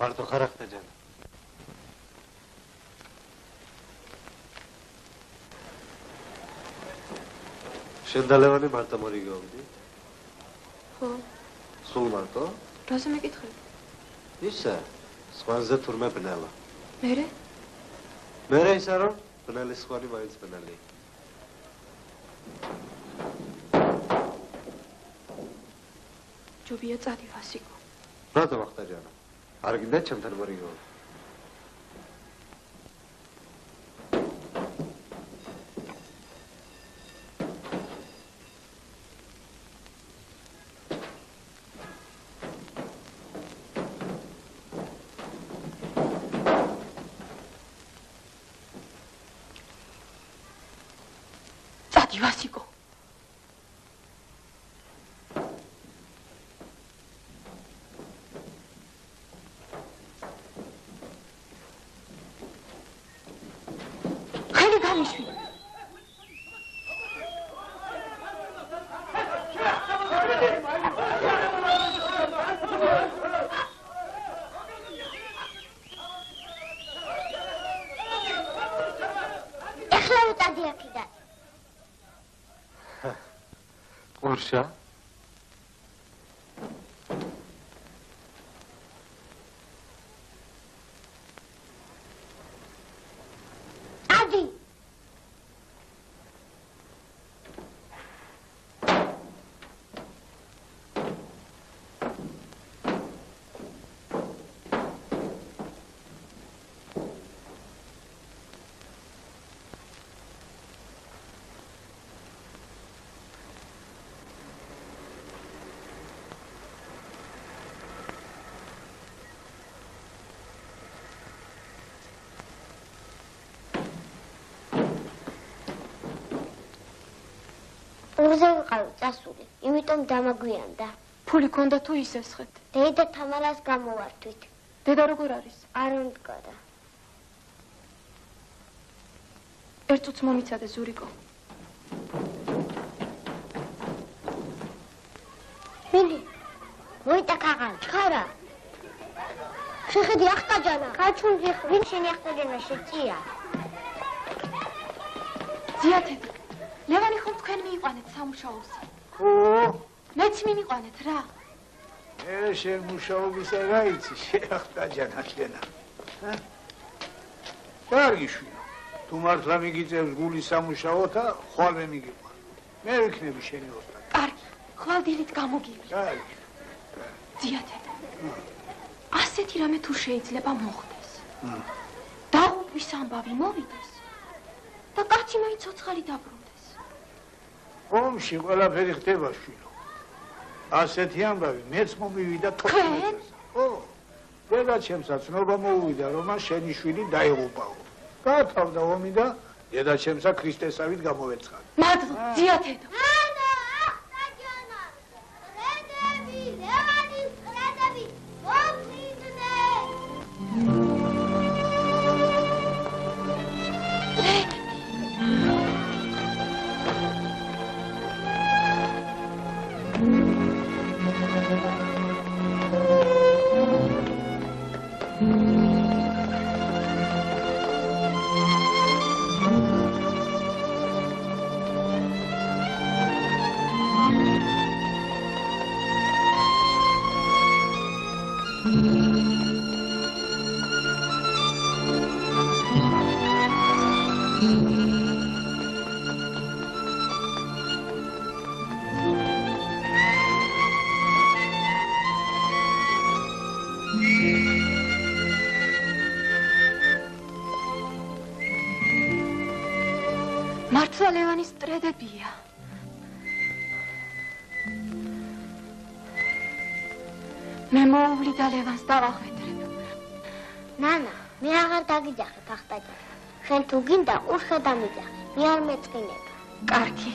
Speaker 11: მარტო ხარახტა ჯანა. შენ და ლევანი მარტო მორიგეობდი?
Speaker 8: ხო.
Speaker 11: სულ მარტო?
Speaker 8: რაზე მეკითხები?
Speaker 11: ისა, სხვანზე თურმე ბნელა.
Speaker 8: მერე?
Speaker 11: მერე ისა რომ ბნელის სხვანი მაინც ბნელი.
Speaker 8: ჯობია წადი ვასიკო.
Speaker 11: რატომ ახტა ჯანა? არ გინდა ჩემთან მორიგეობ?
Speaker 8: წადი ვასიკო. ხელი გამიშვი.
Speaker 10: ეხლა უწადი აქედან.
Speaker 11: ყურშა?
Speaker 10: ადი. ურზე ვიყავი წასული, იმიტომ დამაგვიანდა.
Speaker 8: ფული ქონდა თუ ისესხეთ?
Speaker 10: დედა თამარას გამოვართვით.
Speaker 8: დედა როგორ არის?
Speaker 10: არ უმდგარა.
Speaker 8: ერთ წუთს მომიცადე ზურიკო.
Speaker 10: მიდი. მოიტა ქაღალ, ხარა. შეხედი ახტაჯანა. გაჩუნდი ვინ შენი ახტაჯანა შეჭია.
Speaker 8: ზიათედი. ლევანი ხომ თქვენ მიიყვანეთ სამუშაოზე?
Speaker 9: ხო.
Speaker 8: მეც მიმიყვანეთ რა.
Speaker 9: შენ მუშაობისა რა იცი, შეახტაჯანა შენა. კარგი შვილი. თუ მართლა მიგიწევს გული სამუშაოთა, ხვალე მიგიყვან. მე ვიქნები შენი ოსტატი.
Speaker 8: კარგი, ხვალ დილით გამოგივი.
Speaker 9: კარგი.
Speaker 8: ზიათედი. ასეთი რამე თუ შეიძლება მოხდეს. დაღუპვის ამბავი მოვიდეს და კაცი მაინც ცოცხალი დაბრუნდეს.
Speaker 9: ომში ყველაფერი ხდება შვილო. ასეთი ამბავი მეც მომივიდა
Speaker 8: თქვენ?
Speaker 9: ხო. დედა ჩემსაც ცნობა მოუვიდა, რომ მას შენი შვილი დაიღუპაო. გათავდა ომი და დედა ჩემსა ქრისტესავით გამოვეცხადა.
Speaker 8: მადლობ, ზიათედო. მართლა ლევანის ტრედებია. მე მოვვლი და ლევანს დავახვედრებ.
Speaker 10: ნანა, მე აღარ დაგიძახებ ახტაჯანა. შენ თუ გინდა უშო დამიძახე, მე არ მეწყინება.
Speaker 8: კარგი.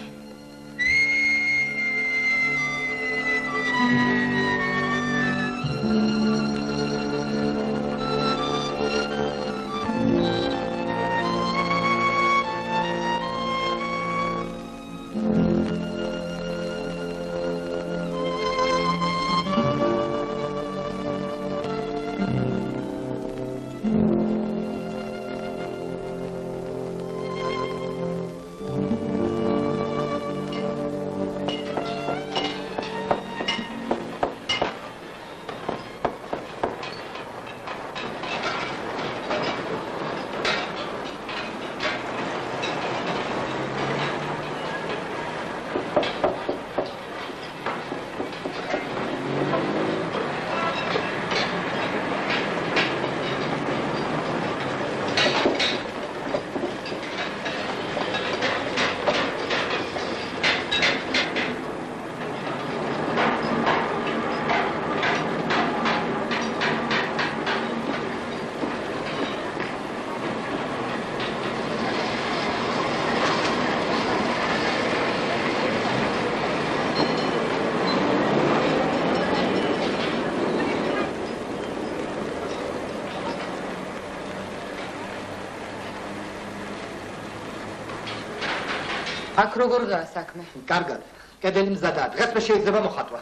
Speaker 3: აქ როგორღაა საქმე?
Speaker 12: კარგად. კედელი მზადაა. დღეს მე შეიძლება მოხატვა.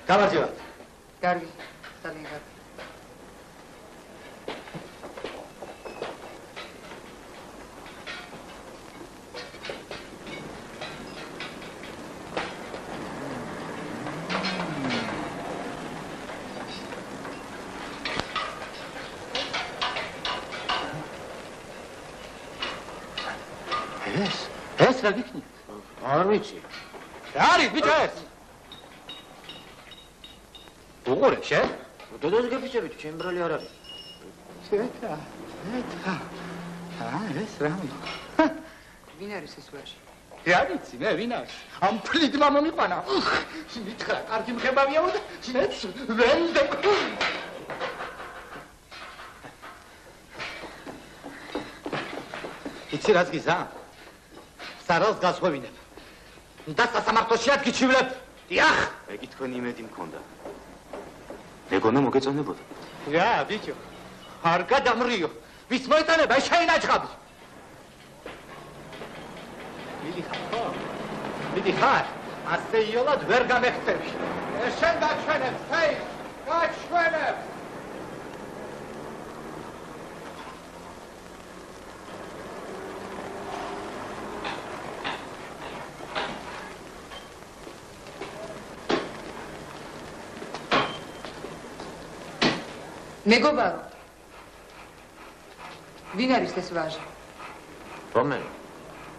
Speaker 12: გამარჯობა.
Speaker 3: კარგი. ძალიან კარგი.
Speaker 12: ეს რა გიქნი?
Speaker 2: არ ვიცი.
Speaker 12: რა არის ბიჭო ეს? უყურე შენ?
Speaker 2: დედას გეფიჭებით, ჩემ ბრალი არ არის.
Speaker 12: შეთა. ეს რამე?
Speaker 3: ვინ არის ეს ვაჟი?
Speaker 12: რა ვიცი მე ვინ არის? ამ ფლიდმა მომიყვანა. მითხრა, კარგი მხებავია და შენც ვენდე. იცი რაც გიზა? სარალს გასვევინებ. და სასამართლოში ადგიჩივლებ. დიახ.
Speaker 5: ეგ თქვენი იმედი მქონდა. მეგონა მოგეწონებოდა.
Speaker 12: რა, ბიჭო. არ გადამრიო. ვის მოეწონება შეინაჭხაბი. მიდი ხარ. ასე იოლად ვერ გამეხსები. შენ გაჩვენებ, საი, გაჩვენებ.
Speaker 3: მეგობარო. ვინ არის ეს ვაჟი?
Speaker 2: რომელი?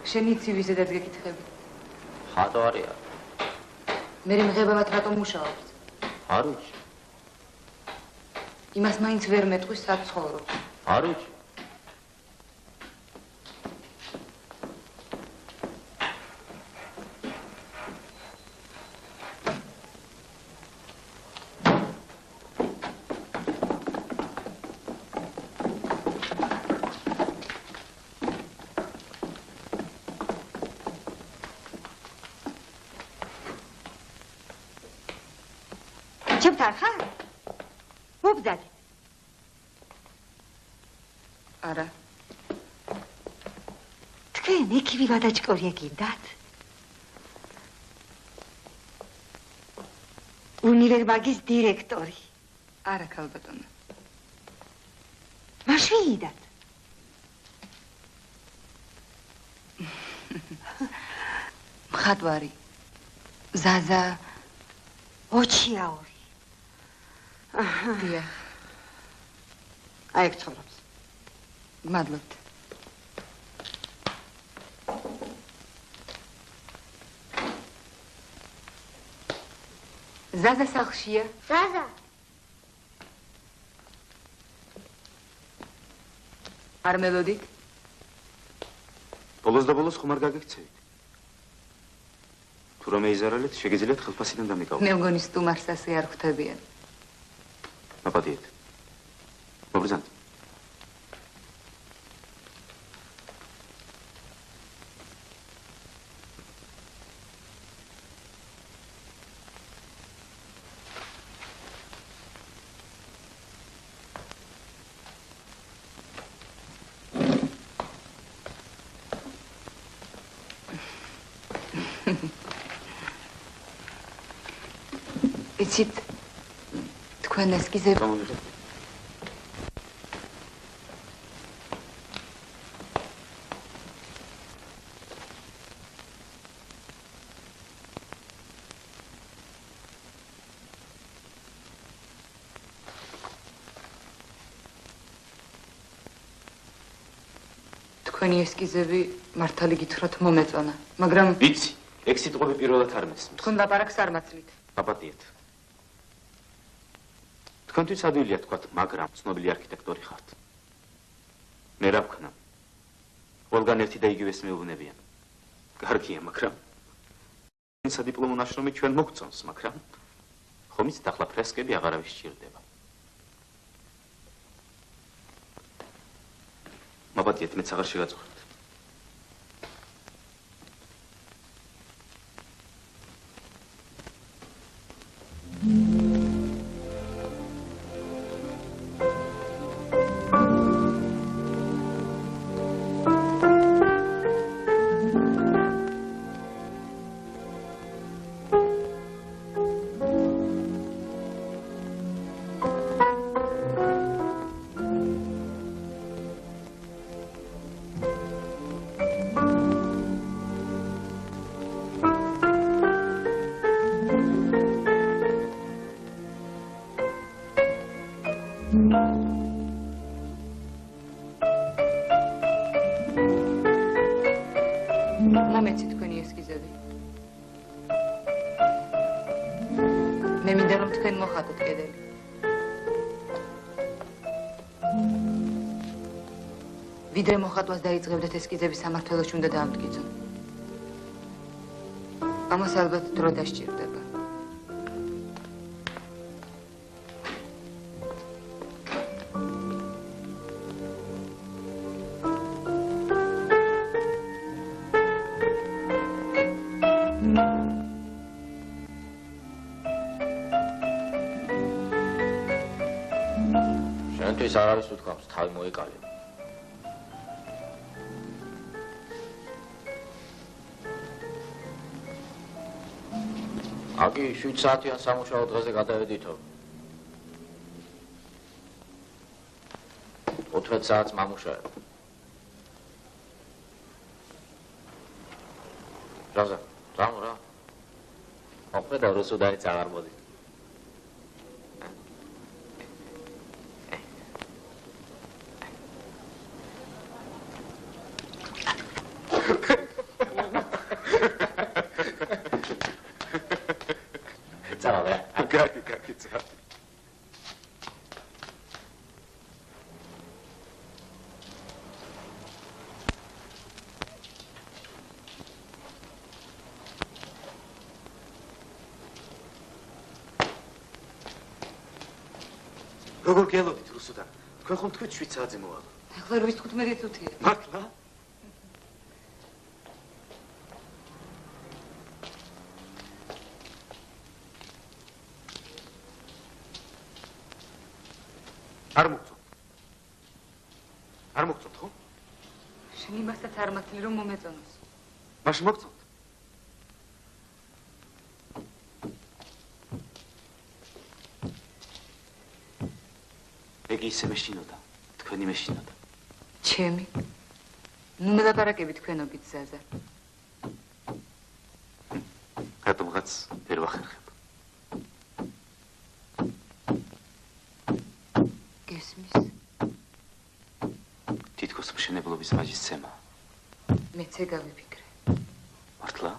Speaker 3: შენი ცივი ზედაც გეკითხები.
Speaker 2: ხატო არია.
Speaker 3: მე მღებავად რატომ მუშაობს?
Speaker 2: არ ვიცი.
Speaker 3: იმას მაინც ვერ მეტყვის სად ცხოვრობს.
Speaker 2: არ ვიცი.
Speaker 7: ჩემთან ხარ? მობძადე.
Speaker 3: არა.
Speaker 7: თქვენ ეკივი ვადაჭკორია გინდათ? უნივერმაგის დირექტორი.
Speaker 3: არა, ქალბატონო.
Speaker 7: მაშინიდან.
Speaker 3: მხატვარი. ზაზა
Speaker 7: ოჩიაური.
Speaker 3: დიახ.
Speaker 7: აი ეგ ცხოვრობს.
Speaker 3: მადლობთ. ზაზა სახლშია?
Speaker 10: ზაზა.
Speaker 3: არ მელოდით?
Speaker 5: ბოლოს და ბოლოს ხომ არ გაგექცევით? თუ რომ ეიზარალეთ, შეგიძლიათ ხელფასიდან დამიკავოთ.
Speaker 3: მე მგონი სტუმარს ასე არ ხვდებიან.
Speaker 5: მაპატიეთ. მობრძანთ.
Speaker 3: იცით, თქვენ ესკიზები... თქვენი ესკიზები მართალი გითხრათ მომეწონა, მაგრამ...
Speaker 5: ვიცი, ეგ სიტყვები პირველად არ მესმის.
Speaker 3: თქვენ ლაპარაკს არ მაცლით.
Speaker 5: მაპატიეთ. თქვენთვის ადვილია თქვათ, მაგრამ ცნობილი არქიტექტორი ხართ. მე რა ვქნა? ყველგან ერთი და იგივეს მეუბნებიან. კარგია, მაგრამ სადიპლომო ნაშრომი ჩვენ მოგწონს, მაგრამ ხომ იცით, ახლა ფრესკები აღარავის სჭირდება. მაპატიეთ, მეც აღარ შეგაწუხებთ.
Speaker 3: მეცი თქვენი ესკიზები. მე მინდა რომ თქვენ მოხატოთ კედელი. ვიდრე მოხატვას დაიწყებდეთ ესკიზების სამმართველოში უნდა დაამტკიცონ. ამას ალბათ დრო დასჭირდება.
Speaker 1: შენთვის არავის უთქვამს, თავი მოეკალე. აგი 7 საათიან სამუშაო დღეზე გადავედითო. 14 საათს მამუშაებ. რაზა, რამო რა? მოყვე და რუსუდანიც აღარ მოდი.
Speaker 5: როგორ გელოდით რუსუდან? თქვენ ხომ თქვით 7 საათზე მოვალ.
Speaker 3: ახლა როდის 15 წუთია?
Speaker 5: მართლა? არ მოგწონთ. არ მოგწონთ ხო?
Speaker 3: შენ იმასაც არ მართლი რომ მომეწონოს.
Speaker 5: მაშინ მოგწონთ. ეგი ისე მეშინოდა, თქვენი მეშინოდა.
Speaker 3: ჩემი? ნუ მელაპარაკები თქვენობით ზაზა.
Speaker 5: რატომღაც ვერ ვახერხებ.
Speaker 3: გესმის?
Speaker 5: თითქოს მშენებლობის ვაჟის ცემა.
Speaker 3: მეც ეგავიფიქრე.
Speaker 5: მართლა?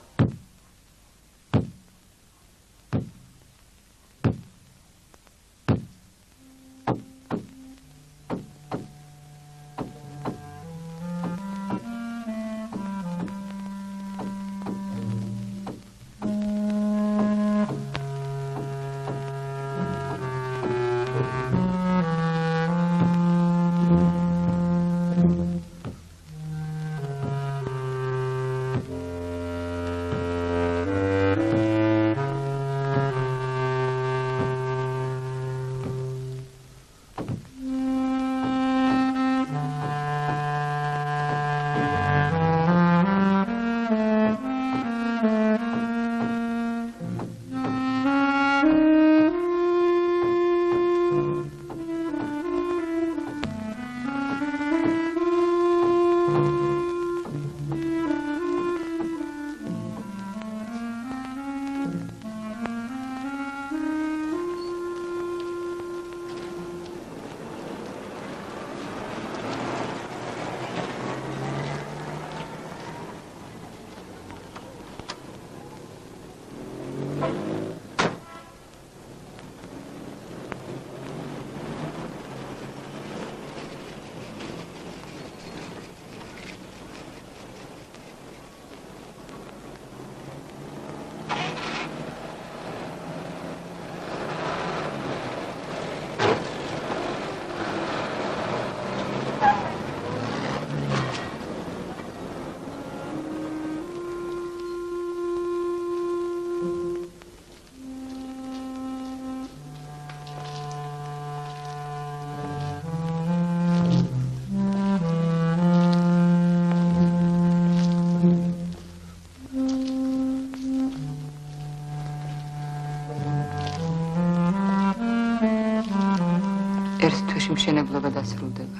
Speaker 3: ერთ თვეში მშენებლობა დასრულდება.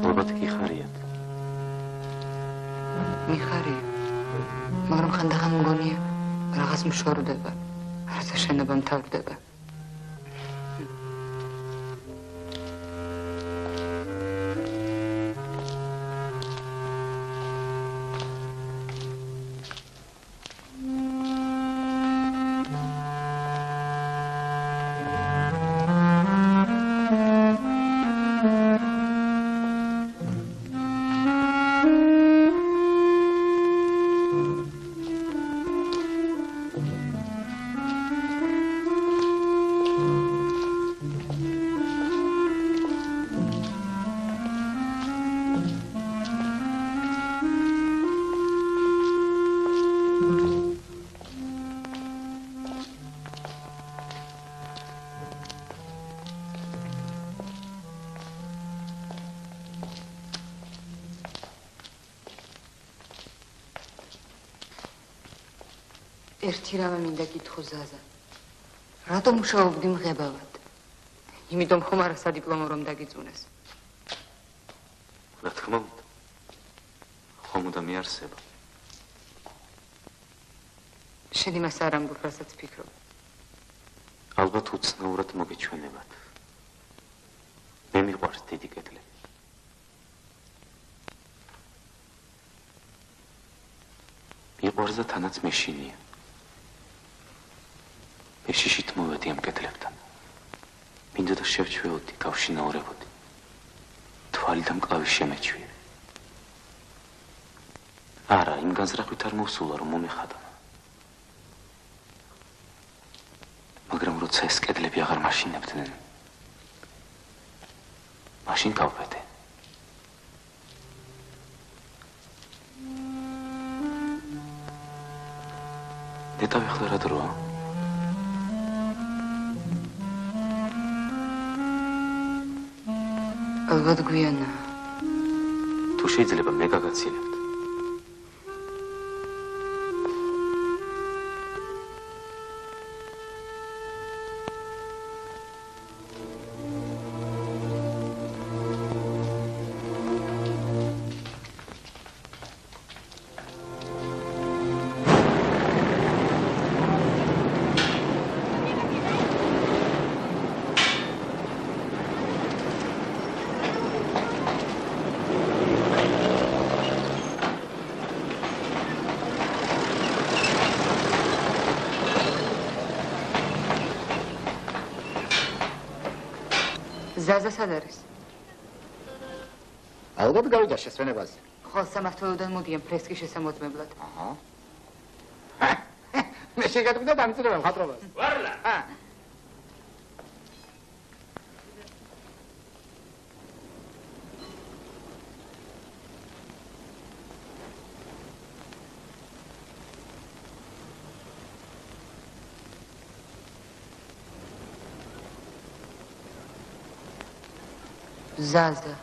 Speaker 5: ალბათ კი ხარიათ.
Speaker 3: მიხარია. მაგრამ ხანდახან მგონია რაღაც მშორდება. არასა შენობა მთავრდება. ერთი რამე მინდა გითხო ზაზა. რატომ მუშაობდი მღებავად? იმიტომ ხომ არა სადიპლომო რომ დაგიწუნეს.
Speaker 5: რა თქმა უნდა. ხომ უნდა მიარსება.
Speaker 3: შენ იმას არ ამბობ, რასაც ფიქრობ.
Speaker 5: ალბათ უცნაურად მოგეჩვენებათ. მე მიყვარს დიდი კედლები. მიყვარს და თანაც მეშინია. მე შიშით მოვედი ამ კედლებთან. მინდა და შევჩვეოდი, გავშინაურებოდი. თვალი და მკლავი შემეჩვიე. არა, იმ განზრახვით არ მოვსულა, რომ მომეხადა. მაგრამ როცა ეს კედლები აღარ მაშინებდნენ, მაშინ გავბედე. დედავი ახლა რა დროა?
Speaker 3: ალბათ გვიანაა.
Speaker 5: თუ შეიძლება მე გაგაცილებთ.
Speaker 3: ზაზა სად არის?
Speaker 12: ალბათ გავიდა შესვენებაზე.
Speaker 3: ხო, სამმართველოდან მოდიან ფრესკის შესამოწმებლად.
Speaker 12: აჰა. მე შეგატყვი და დამწირება მხატვრობას.
Speaker 5: ვარლა.
Speaker 3: ზაზა.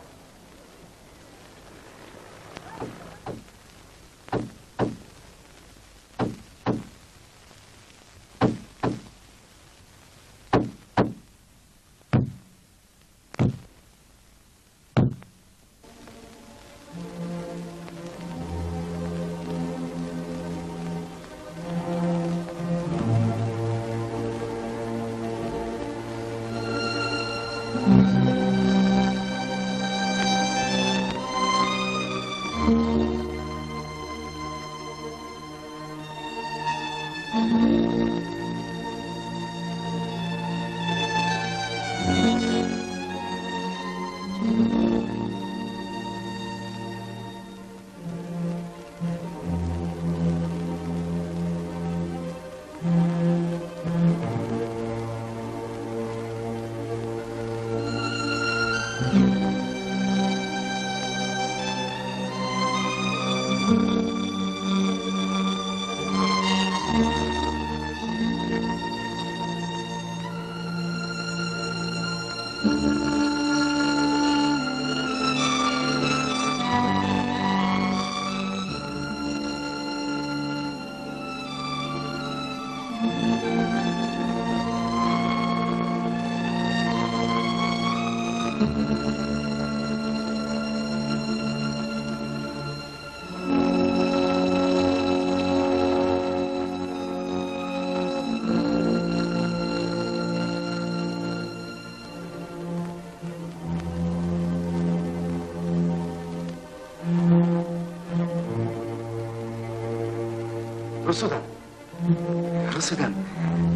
Speaker 5: რუსუდან,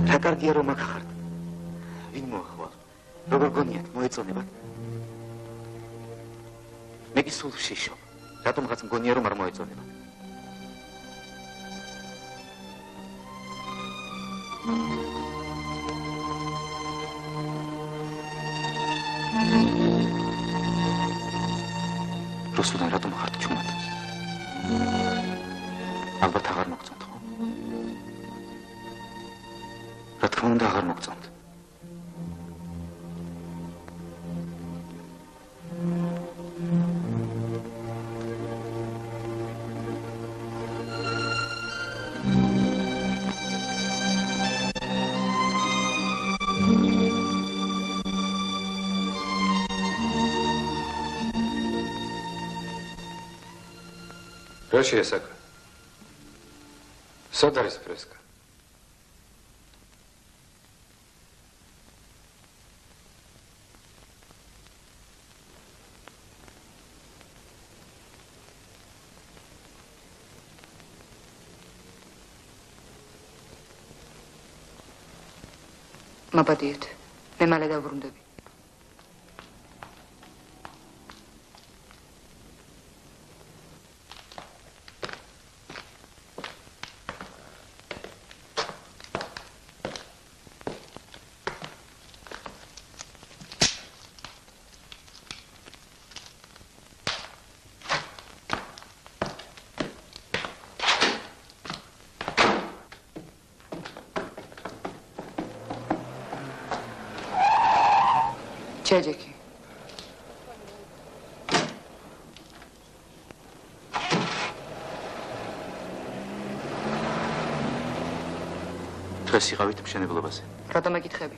Speaker 5: რა კარგია რომ აქ ხართ. ვინ მოახვალ? როგორ გონიათ, მოეწონებათ? მე კი სულ ვშიშობ. რატომღაც მგონია რომ არ მოეწონებათ. რუსუდან, რატომ ხართ ჩუმად? ალბათ აღარ მოგწონთ, ხო? რა თქმა უნდა აღარ მოგწონთ.
Speaker 13: რა შეესაკა? სად არის ფრესკა?
Speaker 3: მაბადიეთ, მე მალე დავბრუნდები. Çeceki.
Speaker 5: დღეს იყავით მშენებლობაზე.
Speaker 3: რატომ ეკითხები?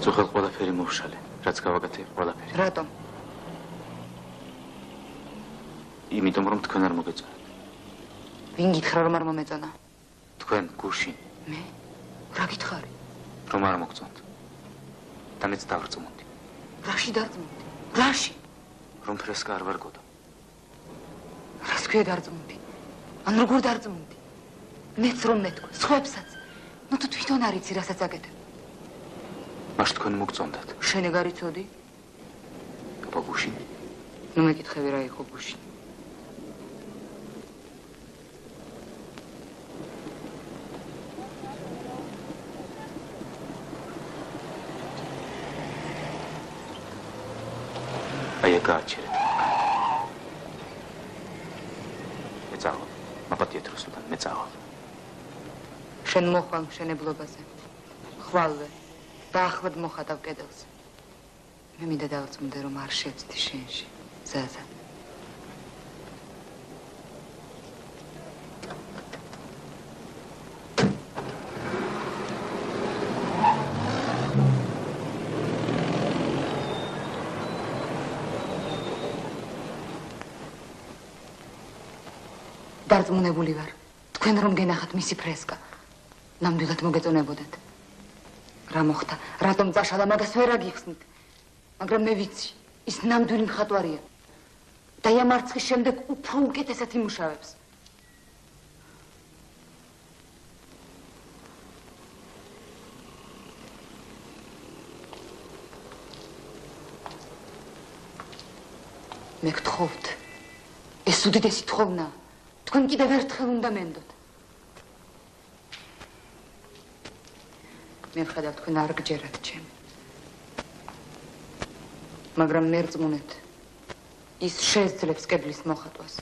Speaker 5: ძუხელ ყველაფერი მოვშალე, რაც გავაკეთე ყველაფერი.
Speaker 3: რატომ?
Speaker 5: იმიტომ რომ თქვენ არ მოგეწონათ.
Speaker 3: ვინ გითხრა რომ არ მომეწონა?
Speaker 5: თქვენ გუშინ.
Speaker 3: მე? რა გითხარი?
Speaker 5: რომ არ მოგწონთ. და მეც დავრწმუნდი.
Speaker 3: რაში დარწმუნდი? რაში?
Speaker 5: რომ ფრესკა არ ვარგოდო.
Speaker 3: რას ქვია დარწმუნდი? ან როგორ დარწმუნდი? მეც რომ მეთქვა, სხვებსაც. ნუ თუ თვითონ არ იცი რასაც აკეთებ.
Speaker 5: მაშ თქვენ მოგწონდათ.
Speaker 3: შენ ეგ არ იცოდი?
Speaker 5: აბა გუშინ.
Speaker 3: ნუ მეკითხები რა იყო გუშინ.
Speaker 5: აი გააჩერეთ. მეწავალ. მაბადიეთ რუსუდან მეწავალ.
Speaker 3: შენ მოხვალ მშენებლობაზე. ხვალვე. დაახლად მოხატავ კედელს. მე მინდა დავწმუნდე რომ არ შევწდი შენში. ზაზა. დარწმუნებული ვარ. თქვენ რომ გენახათ მისი ფრესკა, ნამდვილად მოგეწონებოდეთ. რა მოხდა? რატომ წაშალა მაგას ვერ აგიხსნით? მაგრამ მე ვიცი, ის ნამდვილი მხატვარია. და ამ მარცხის შემდეგ უფრო უკეთესად იმუშავებს. მე გთხოვთ, ეს უდიდესი თხოვნაა. თქვენ კიდევ ერთხელ უნდა მენდოთ. მე ვხედავ თქვენ არ გჯერათ ჩემი. მაგრამ მერწმუნეთ, ის შეძლებს კედლის მოხატვას.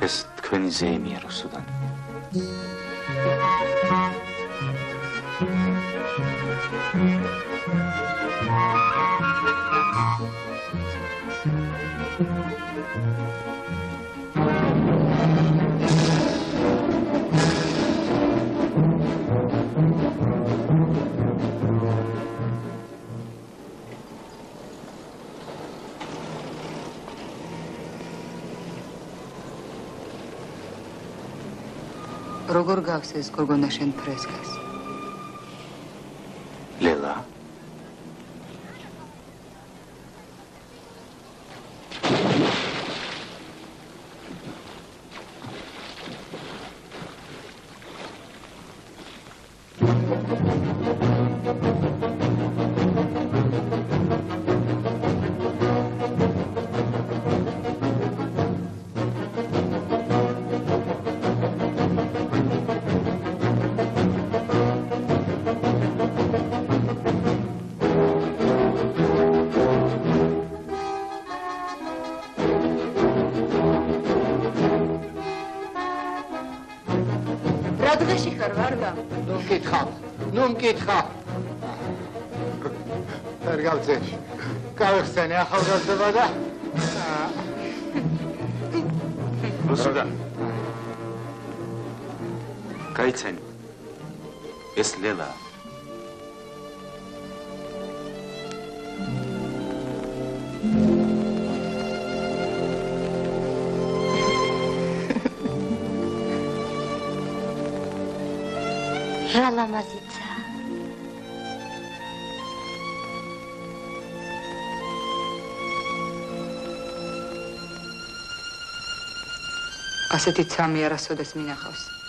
Speaker 5: ეს თქვენი ზეიმია რუსუდან.
Speaker 10: Thank you.
Speaker 3: როგორ გავს ეს გოგონა შენ ფრესკას?
Speaker 5: ლელა
Speaker 12: ნუ მკითხა. ვერ გავწევი. გავიხსენე ახალგაზრდა და
Speaker 5: რუსუდან. გაიცანი. ეს ლელა.
Speaker 10: რა ლამაზიცა.
Speaker 3: ასეთი ცამი არასოდეს მინახავს.